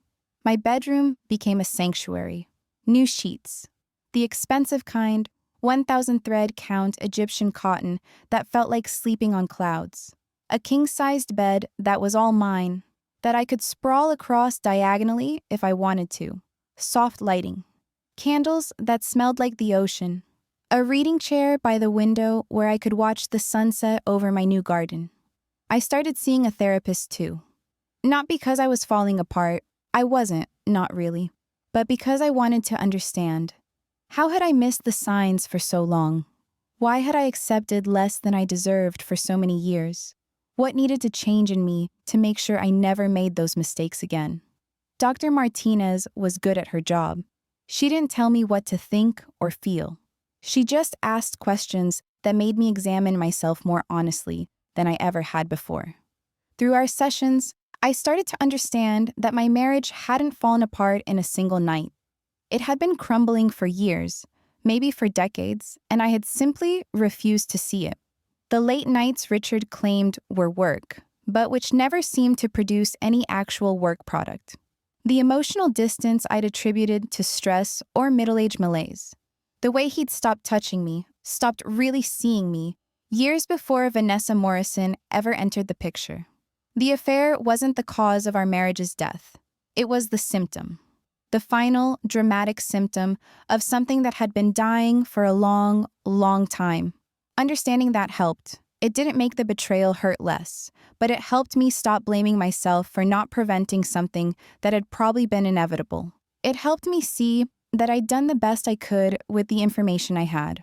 [SPEAKER 1] My bedroom became a sanctuary. New sheets. The expensive kind, 1,000 thread count Egyptian cotton that felt like sleeping on clouds. A king-sized bed that was all mine, that I could sprawl across diagonally if I wanted to. Soft lighting. Candles that smelled like the ocean. A reading chair by the window where I could watch the sunset over my new garden. I started seeing a therapist too. Not because I was falling apart. I wasn't, not really. But because I wanted to understand. How had I missed the signs for so long? Why had I accepted less than I deserved for so many years? What needed to change in me to make sure I never made those mistakes again? Dr. Martinez was good at her job. She didn't tell me what to think or feel. She just asked questions that made me examine myself more honestly than I ever had before. Through our sessions, I started to understand that my marriage hadn't fallen apart in a single night. It had been crumbling for years, maybe for decades, and I had simply refused to see it. The late nights Richard claimed were work, but which never seemed to produce any actual work product. The emotional distance I'd attributed to stress or middle-age malaise. The way he'd stopped touching me, stopped really seeing me, years before Vanessa Morrison ever entered the picture. The affair wasn't the cause of our marriage's death. It was the symptom. The final, dramatic symptom of something that had been dying for a long, long time. Understanding that helped. It didn't make the betrayal hurt less, but it helped me stop blaming myself for not preventing something that had probably been inevitable. It helped me see that I'd done the best I could with the information I had.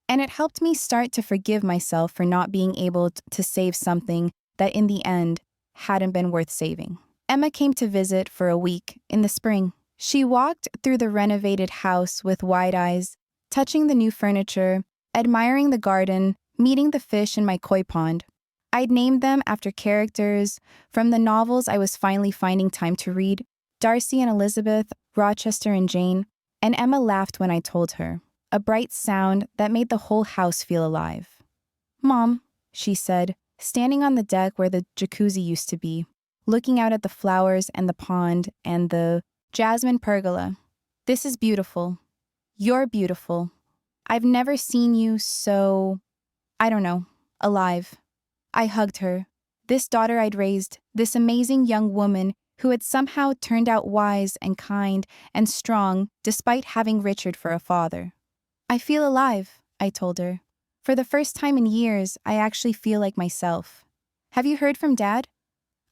[SPEAKER 1] And it helped me start to forgive myself for not being able to save something that in the end hadn't been worth saving. Emma came to visit for a week in the spring. She walked through the renovated house with wide eyes, touching the new furniture, admiring the garden, meeting the fish in my koi pond. I'd named them after characters from the novels I was finally finding time to read, Darcy and Elizabeth, Rochester and Jane, and Emma laughed when I told her, a bright sound that made the whole house feel alive. "Mom," she said, standing on the deck where the jacuzzi used to be, looking out at the flowers and the pond and the jasmine pergola. "This is beautiful. You're beautiful. I've never seen you so, I don't know, alive." I hugged her. This daughter I'd raised, this amazing young woman who had somehow turned out wise and kind and strong despite having Richard for a father. "I feel alive," I told her. "For the first time in years, I actually feel like myself. Have you heard from Dad?"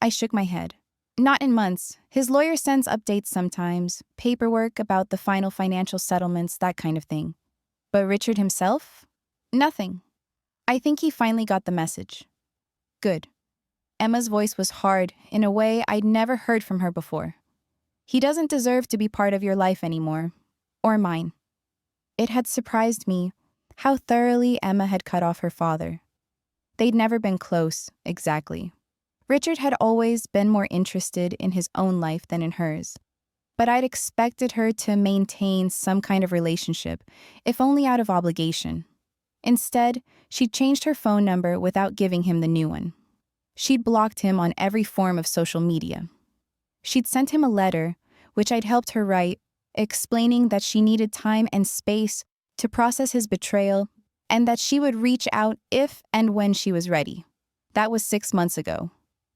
[SPEAKER 1] I shook my head. "Not in months. His lawyer sends updates sometimes, paperwork about the final financial settlements, that kind of thing. But Richard himself? Nothing. I think he finally got the message." "Good." Emma's voice was hard in a way I'd never heard from her before. "He doesn't deserve to be part of your life anymore. Or mine." It had surprised me how thoroughly Emma had cut off her father. They'd never been close, exactly. Richard had always been more interested in his own life than in hers. But I'd expected her to maintain some kind of relationship, if only out of obligation. Instead, she'd changed her phone number without giving him the new one. She'd blocked him on every form of social media. She'd sent him a letter, which I'd helped her write, explaining that she needed time and space to process his betrayal and that she would reach out if and when she was ready. That was 6 months ago.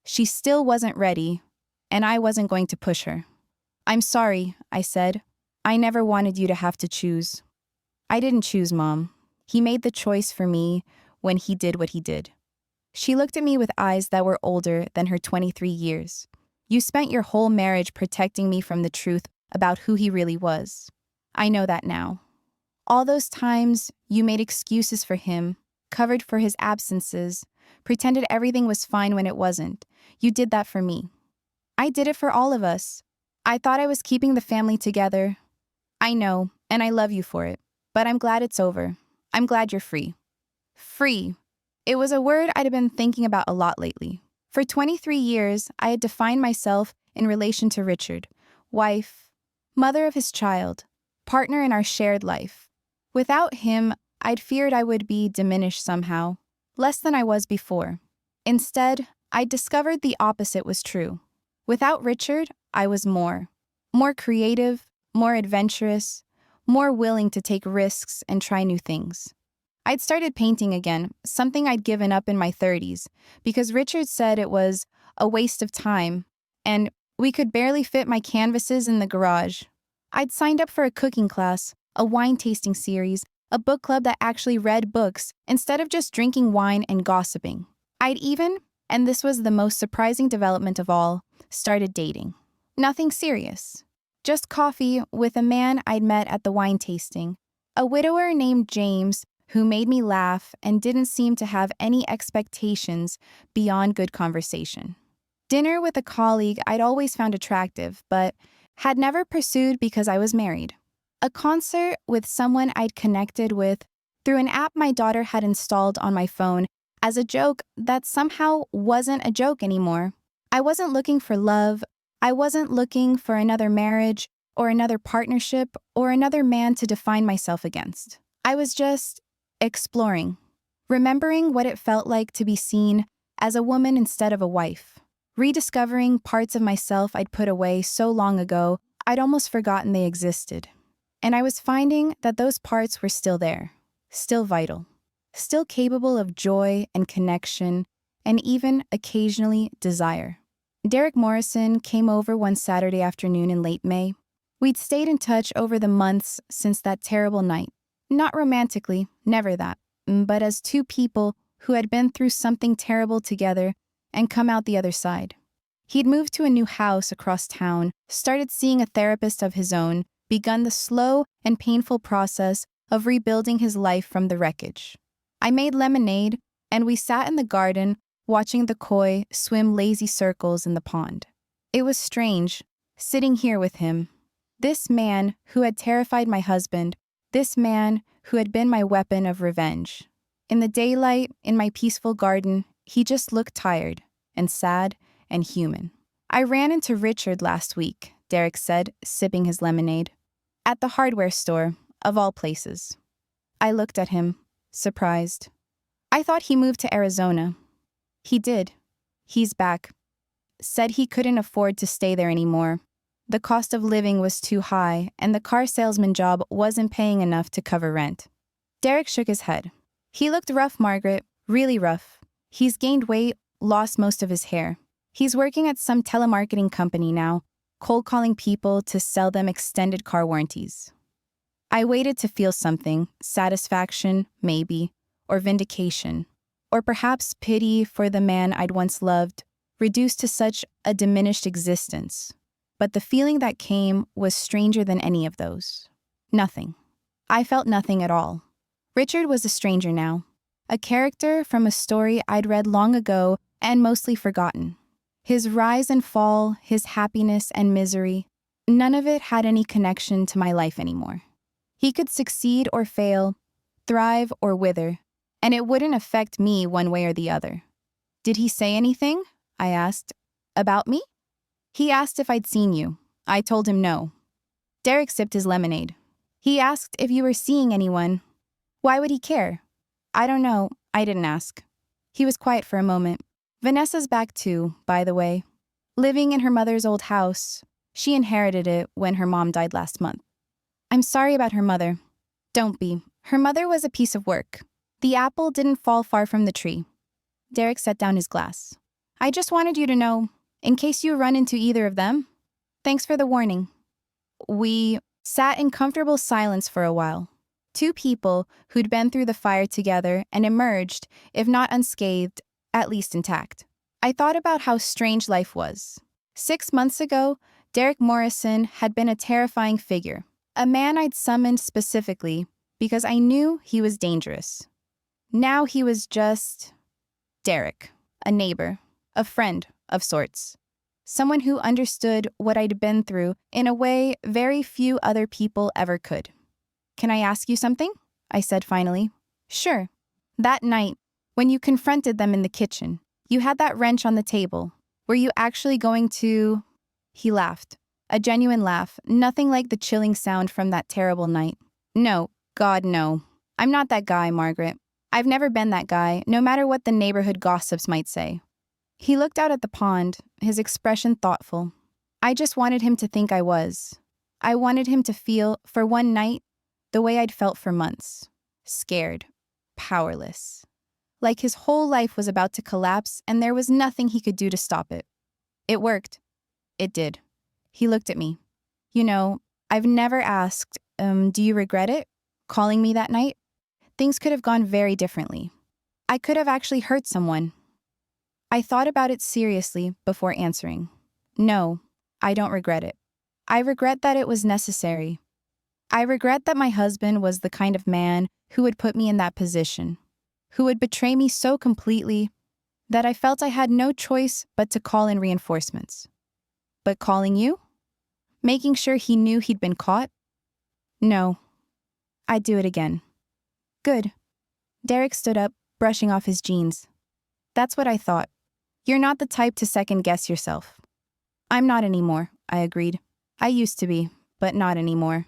[SPEAKER 1] She still wasn't ready, and I wasn't going to push her. "I'm sorry," I said. "I never wanted you to have to choose." "I didn't choose, Mom. He made the choice for me when he did what he did." She looked at me with eyes that were older than her 23 years. "You spent your whole marriage protecting me from the truth about who he really was. I know that now. All those times you made excuses for him, covered for his absences, pretended everything was fine when it wasn't. You did that for me. I did it for all of us. I thought I was keeping the family together. I know, and I love you for it. But I'm glad it's over. I'm glad you're free." "Free," It was a word I'd been thinking about a lot lately. For 23 years, I had defined myself in relation to Richard, wife, mother of his child, partner in our shared life. Without him, I'd feared I would be diminished somehow, less than I was before. Instead, I discovered the opposite was true. Without Richard, I was more creative, more adventurous, more willing to take risks and try new things. I'd started painting again, something I'd given up in my 30s, because Richard said it was a waste of time, and we could barely fit my canvases in the garage. I'd signed up for a cooking class, a wine tasting series, a book club that actually read books instead of just drinking wine and gossiping. I'd even, and this was the most surprising development of all, started dating. Nothing serious. Just coffee with a man I'd met at the wine tasting, a widower named James who made me laugh and didn't seem to have any expectations beyond good conversation. Dinner with a colleague I'd always found attractive, but had never pursued because I was married. A concert with someone I'd connected with through an app my daughter had installed on my phone as a joke that somehow wasn't a joke anymore. I wasn't looking for love. I wasn't looking for another marriage or another partnership or another man to define myself against. I was just exploring, remembering what it felt like to be seen as a woman instead of a wife, rediscovering parts of myself I'd put away so long ago I'd almost forgotten they existed. And I was finding that those parts were still there, still vital, still capable of joy and connection, and even occasionally desire. Derek Morrison came over one Saturday afternoon in late May. We'd stayed in touch over the months since that terrible night. Not romantically, never that, but as two people who had been through something terrible together and come out the other side. He'd moved to a new house across town, started seeing a therapist of his own, begun the slow and painful process of rebuilding his life from the wreckage. I made lemonade, and we sat in the garden watching the koi swim lazy circles in the pond. It was strange, sitting here with him. This man who had terrified my husband, this man who had been my weapon of revenge. In the daylight, in my peaceful garden, he just looked tired and sad and human. I ran into Richard last week, Derek said, sipping his lemonade. At the hardware store, of all places. I looked at him, surprised. I thought he moved to Arizona. He did. He's back. Said he couldn't afford to stay there anymore. The cost of living was too high, and the car salesman job wasn't paying enough to cover rent. Derek shook his head. He looked rough, Margaret, really rough. He's gained weight, lost most of his hair. He's working at some telemarketing company now, cold calling people to sell them extended car warranties. I waited to feel something, satisfaction, maybe, or vindication, or perhaps pity for the man I'd once loved, reduced to such a diminished existence. But the feeling that came was stranger than any of those. Nothing. I felt nothing at all. Richard was a stranger now, a character from a story I'd read long ago and mostly forgotten. His rise and fall, his happiness and misery, none of it had any connection to my life anymore. He could succeed or fail, thrive or wither, and it wouldn't affect me one way or the other. Did he say anything? I asked. About me? He asked if I'd seen you. I told him no. Derek sipped his lemonade. He asked if you were seeing anyone. Why would he care? I don't know. I didn't ask. He was quiet for a moment. Vanessa's back too, by the way. Living in her mother's old house. She inherited it when her mom died last month. I'm sorry about her mother. Don't be. Her mother was a piece of work. The apple didn't fall far from the tree. Derek set down his glass. I just wanted you to know, in case you run into either of them. Thanks for the warning. We sat in comfortable silence for a while. Two people who'd been through the fire together and emerged, if not unscathed, at least intact. I thought about how strange life was. 6 months ago, Derek Morrison had been a terrifying figure, a man I'd summoned specifically because I knew he was dangerous. Now he was just Derek, a neighbor, a friend of sorts, someone who understood what I'd been through in a way very few other people ever could. Can I ask you something? I said finally. Sure. That night, When you confronted them in the kitchen, you had that wrench on the table. Were you actually going to... He laughed. A genuine laugh, nothing like the chilling sound from that terrible night. No, God, no. I'm not that guy, Margaret. I've never been that guy, no matter what the neighborhood gossips might say. He looked out at the pond, his expression thoughtful. I just wanted him to think I was. I wanted him to feel, for one night, the way I'd felt for months. Scared. Powerless. Like his whole life was about to collapse and there was nothing he could do to stop it. It worked. It did. He looked at me. You know, I've never asked, do you regret it? Calling me that night? Things could have gone very differently. I could have actually hurt someone. I thought about it seriously before answering. No, I don't regret it. I regret that it was necessary. I regret that my husband was the kind of man who would put me in that position, who would betray me so completely that I felt I had no choice but to call in reinforcements. But calling you? Making sure he knew he'd been caught? No. I'd do it again. Good. Derek stood up, brushing off his jeans. That's what I thought. You're not the type to second-guess yourself. I'm not anymore, I agreed. I used to be, but not anymore.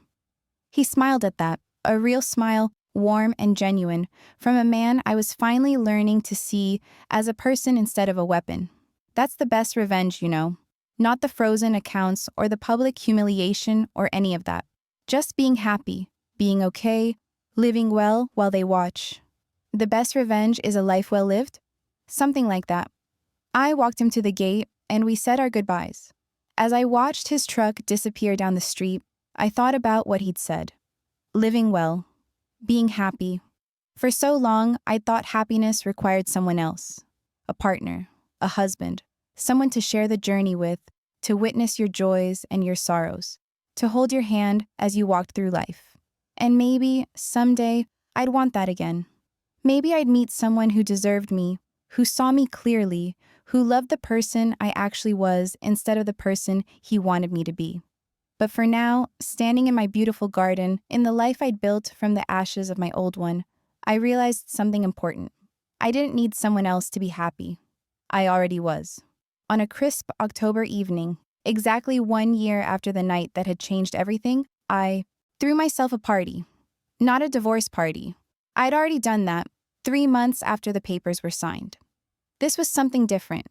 [SPEAKER 1] He smiled at that, a real smile, warm and genuine, from a man I was finally learning to see as a person instead of a weapon. That's the best revenge, you know. Not the frozen accounts or the public humiliation or any of that. Just being happy, being okay, living well while they watch. The best revenge is a life well lived? Something like that. I walked him to the gate and we said our goodbyes. As I watched his truck disappear down the street, I thought about what he'd said. Living well. Being happy. For so long, I'd thought happiness required someone else. A partner. A husband. Someone to share the journey with, to witness your joys and your sorrows, to hold your hand as you walked through life. And maybe, someday, I'd want that again. Maybe I'd meet someone who deserved me, who saw me clearly, who loved the person I actually was instead of the person he wanted me to be. But for now, standing in my beautiful garden, in the life I'd built from the ashes of my old one, I realized something important. I didn't need someone else to be happy. I already was. On a crisp October evening, exactly 1 year after the night that had changed everything, I threw myself a party. Not a divorce party. I'd already done that 3 months after the papers were signed. This was something different.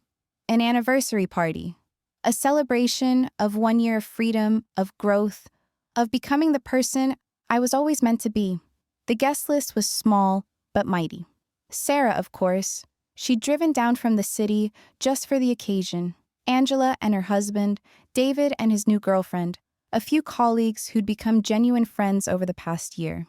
[SPEAKER 1] An anniversary party. A celebration of 1 year of freedom, of growth, of becoming the person I was always meant to be. The guest list was small, but mighty. Sarah, of course. She'd driven down from the city just for the occasion. Angela and her husband, David and his new girlfriend, a few colleagues who'd become genuine friends over the past year.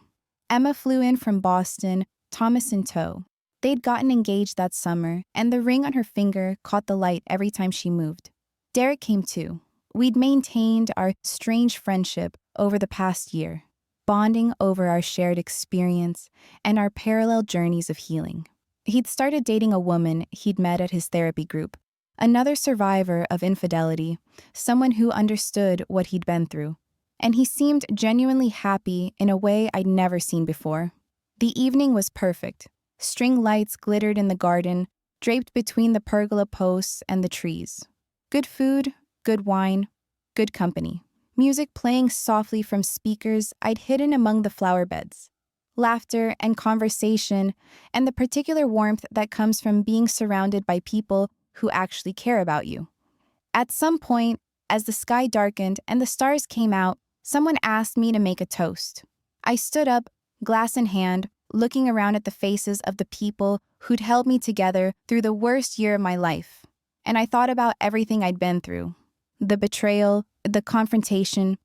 [SPEAKER 1] Emma flew in from Boston, Thomas in tow. They'd gotten engaged that summer, and the ring on her finger caught the light every time she moved. Derek came too. We'd maintained our strange friendship over the past year, bonding over our shared experience and our parallel journeys of healing. He'd started dating a woman he'd met at his therapy group, another survivor of infidelity, someone who understood what he'd been through. And he seemed genuinely happy in a way I'd never seen before. The evening was perfect. String lights glittered in the garden, draped between the pergola posts and the trees. Good food, good wine, good company. Music playing softly from speakers I'd hidden among the flower beds. Laughter and conversation, and the particular warmth that comes from being surrounded by people who actually care about you. At some point, as the sky darkened and the stars came out, someone asked me to make a toast. I stood up, glass in hand, looking around at the faces of the people who'd held me together through the worst year of my life. And I thought about everything I'd been through. The betrayal, the confrontation,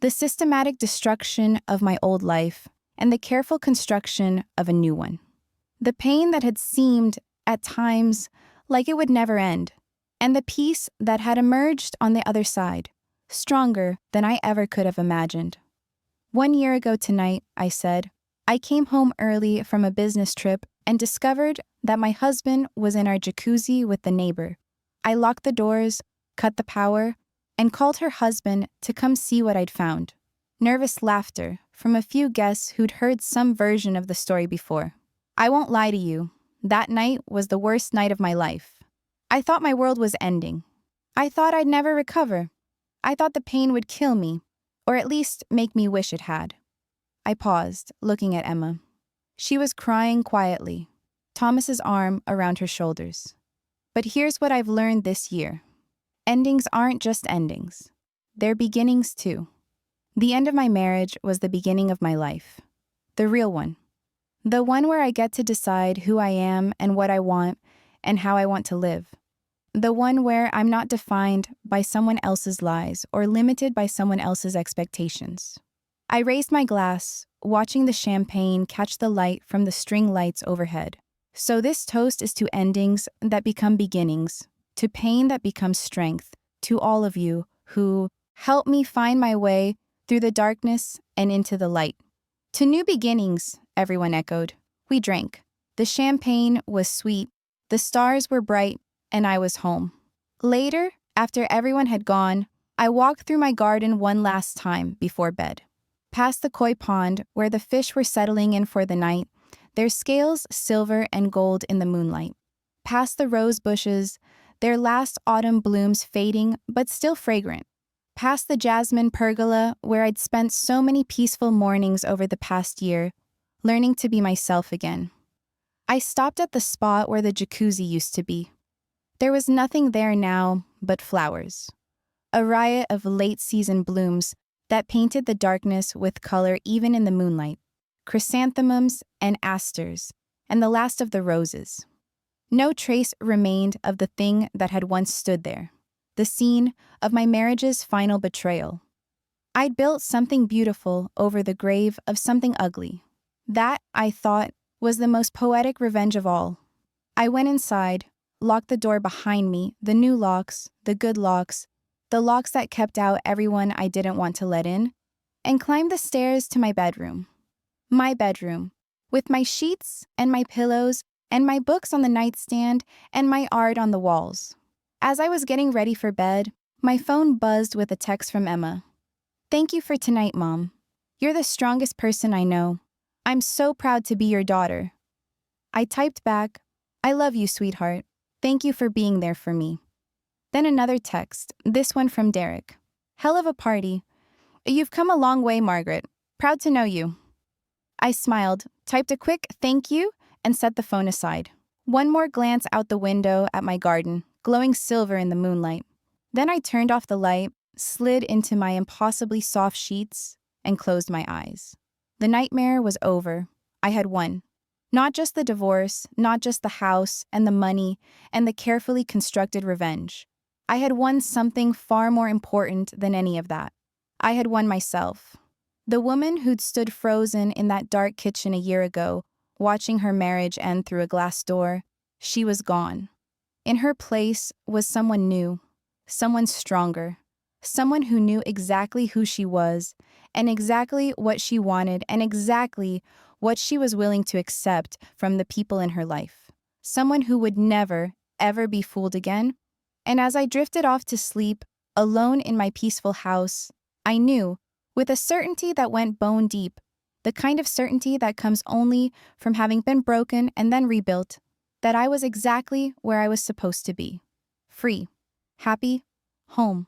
[SPEAKER 1] the systematic destruction of my old life, and the careful construction of a new one. The pain that had seemed, at times, like it would never end, and the peace that had emerged on the other side, stronger than I ever could have imagined. 1 year ago tonight, I said, I came home early from a business trip and discovered that my husband was in our jacuzzi with the neighbor. I locked the doors, cut the power, and called her husband to come see what I'd found. Nervous laughter from a few guests who'd heard some version of the story before. I won't lie to you, That night was the worst night of my life. I thought my world was ending. I thought I'd never recover. I thought the pain would kill me, or at least make me wish it had. I paused, looking at Emma. She was crying quietly, Thomas's arm around her shoulders. But here's what I've learned this year. Endings aren't just endings. They're beginnings too. The end of my marriage was the beginning of my life. The real one. The one where I get to decide who I am and what I want and how I want to live. The one where I'm not defined by someone else's lies or limited by someone else's expectations. I raised my glass, watching the champagne catch the light from the string lights overhead. So this toast is to endings that become beginnings, to pain that becomes strength, to all of you who help me find my way through the darkness and into the light. To new beginnings, everyone echoed. We drank. The champagne was sweet, the stars were bright, and I was home. Later, after everyone had gone, I walked through my garden one last time before bed. Past the koi pond, where the fish were settling in for the night, their scales silver and gold in the moonlight. Past the rose bushes, their last autumn blooms fading but still fragrant. Past the jasmine pergola, where I'd spent so many peaceful mornings over the past year, learning to be myself again. I stopped at the spot where the jacuzzi used to be. There was nothing there now but flowers. A riot of late-season blooms that painted the darkness with color even in the moonlight. Chrysanthemums and asters, and the last of the roses. No trace remained of the thing that had once stood there, the scene of my marriage's final betrayal. I'd built something beautiful over the grave of something ugly. That, I thought, was the most poetic revenge of all. I went inside, locked the door behind me, the new locks, the good locks, the locks that kept out everyone I didn't want to let in, and climbed the stairs to my bedroom. My bedroom, with my sheets and my pillows and my books on the nightstand and my art on the walls. As I was getting ready for bed, my phone buzzed with a text from Emma. "Thank you for tonight, Mom. You're the strongest person I know. I'm so proud to be your daughter." I typed back, "I love you, sweetheart. Thank you for being there for me." Then another text, this one from Derek. "Hell of a party. You've come a long way, Margaret. Proud to know you." I smiled, typed a quick thank you, and set the phone aside. One more glance out the window at my garden, glowing silver in the moonlight. Then I turned off the light, slid into my impossibly soft sheets, and closed my eyes. The nightmare was over. I had won. Not just the divorce, not just the house and the money and the carefully constructed revenge. I had won something far more important than any of that. I had won myself. The woman who'd stood frozen in that dark kitchen a year ago, watching her marriage end through a glass door, she was gone. In her place was someone new, someone stronger, someone who knew exactly who she was and exactly what she wanted and exactly what she was willing to accept from the people in her life. Someone who would never, ever be fooled again. And as I drifted off to sleep, alone in my peaceful house, I knew, with a certainty that went bone deep, the kind of certainty that comes only from having been broken and then rebuilt, that I was exactly where I was supposed to be. Free, happy, home.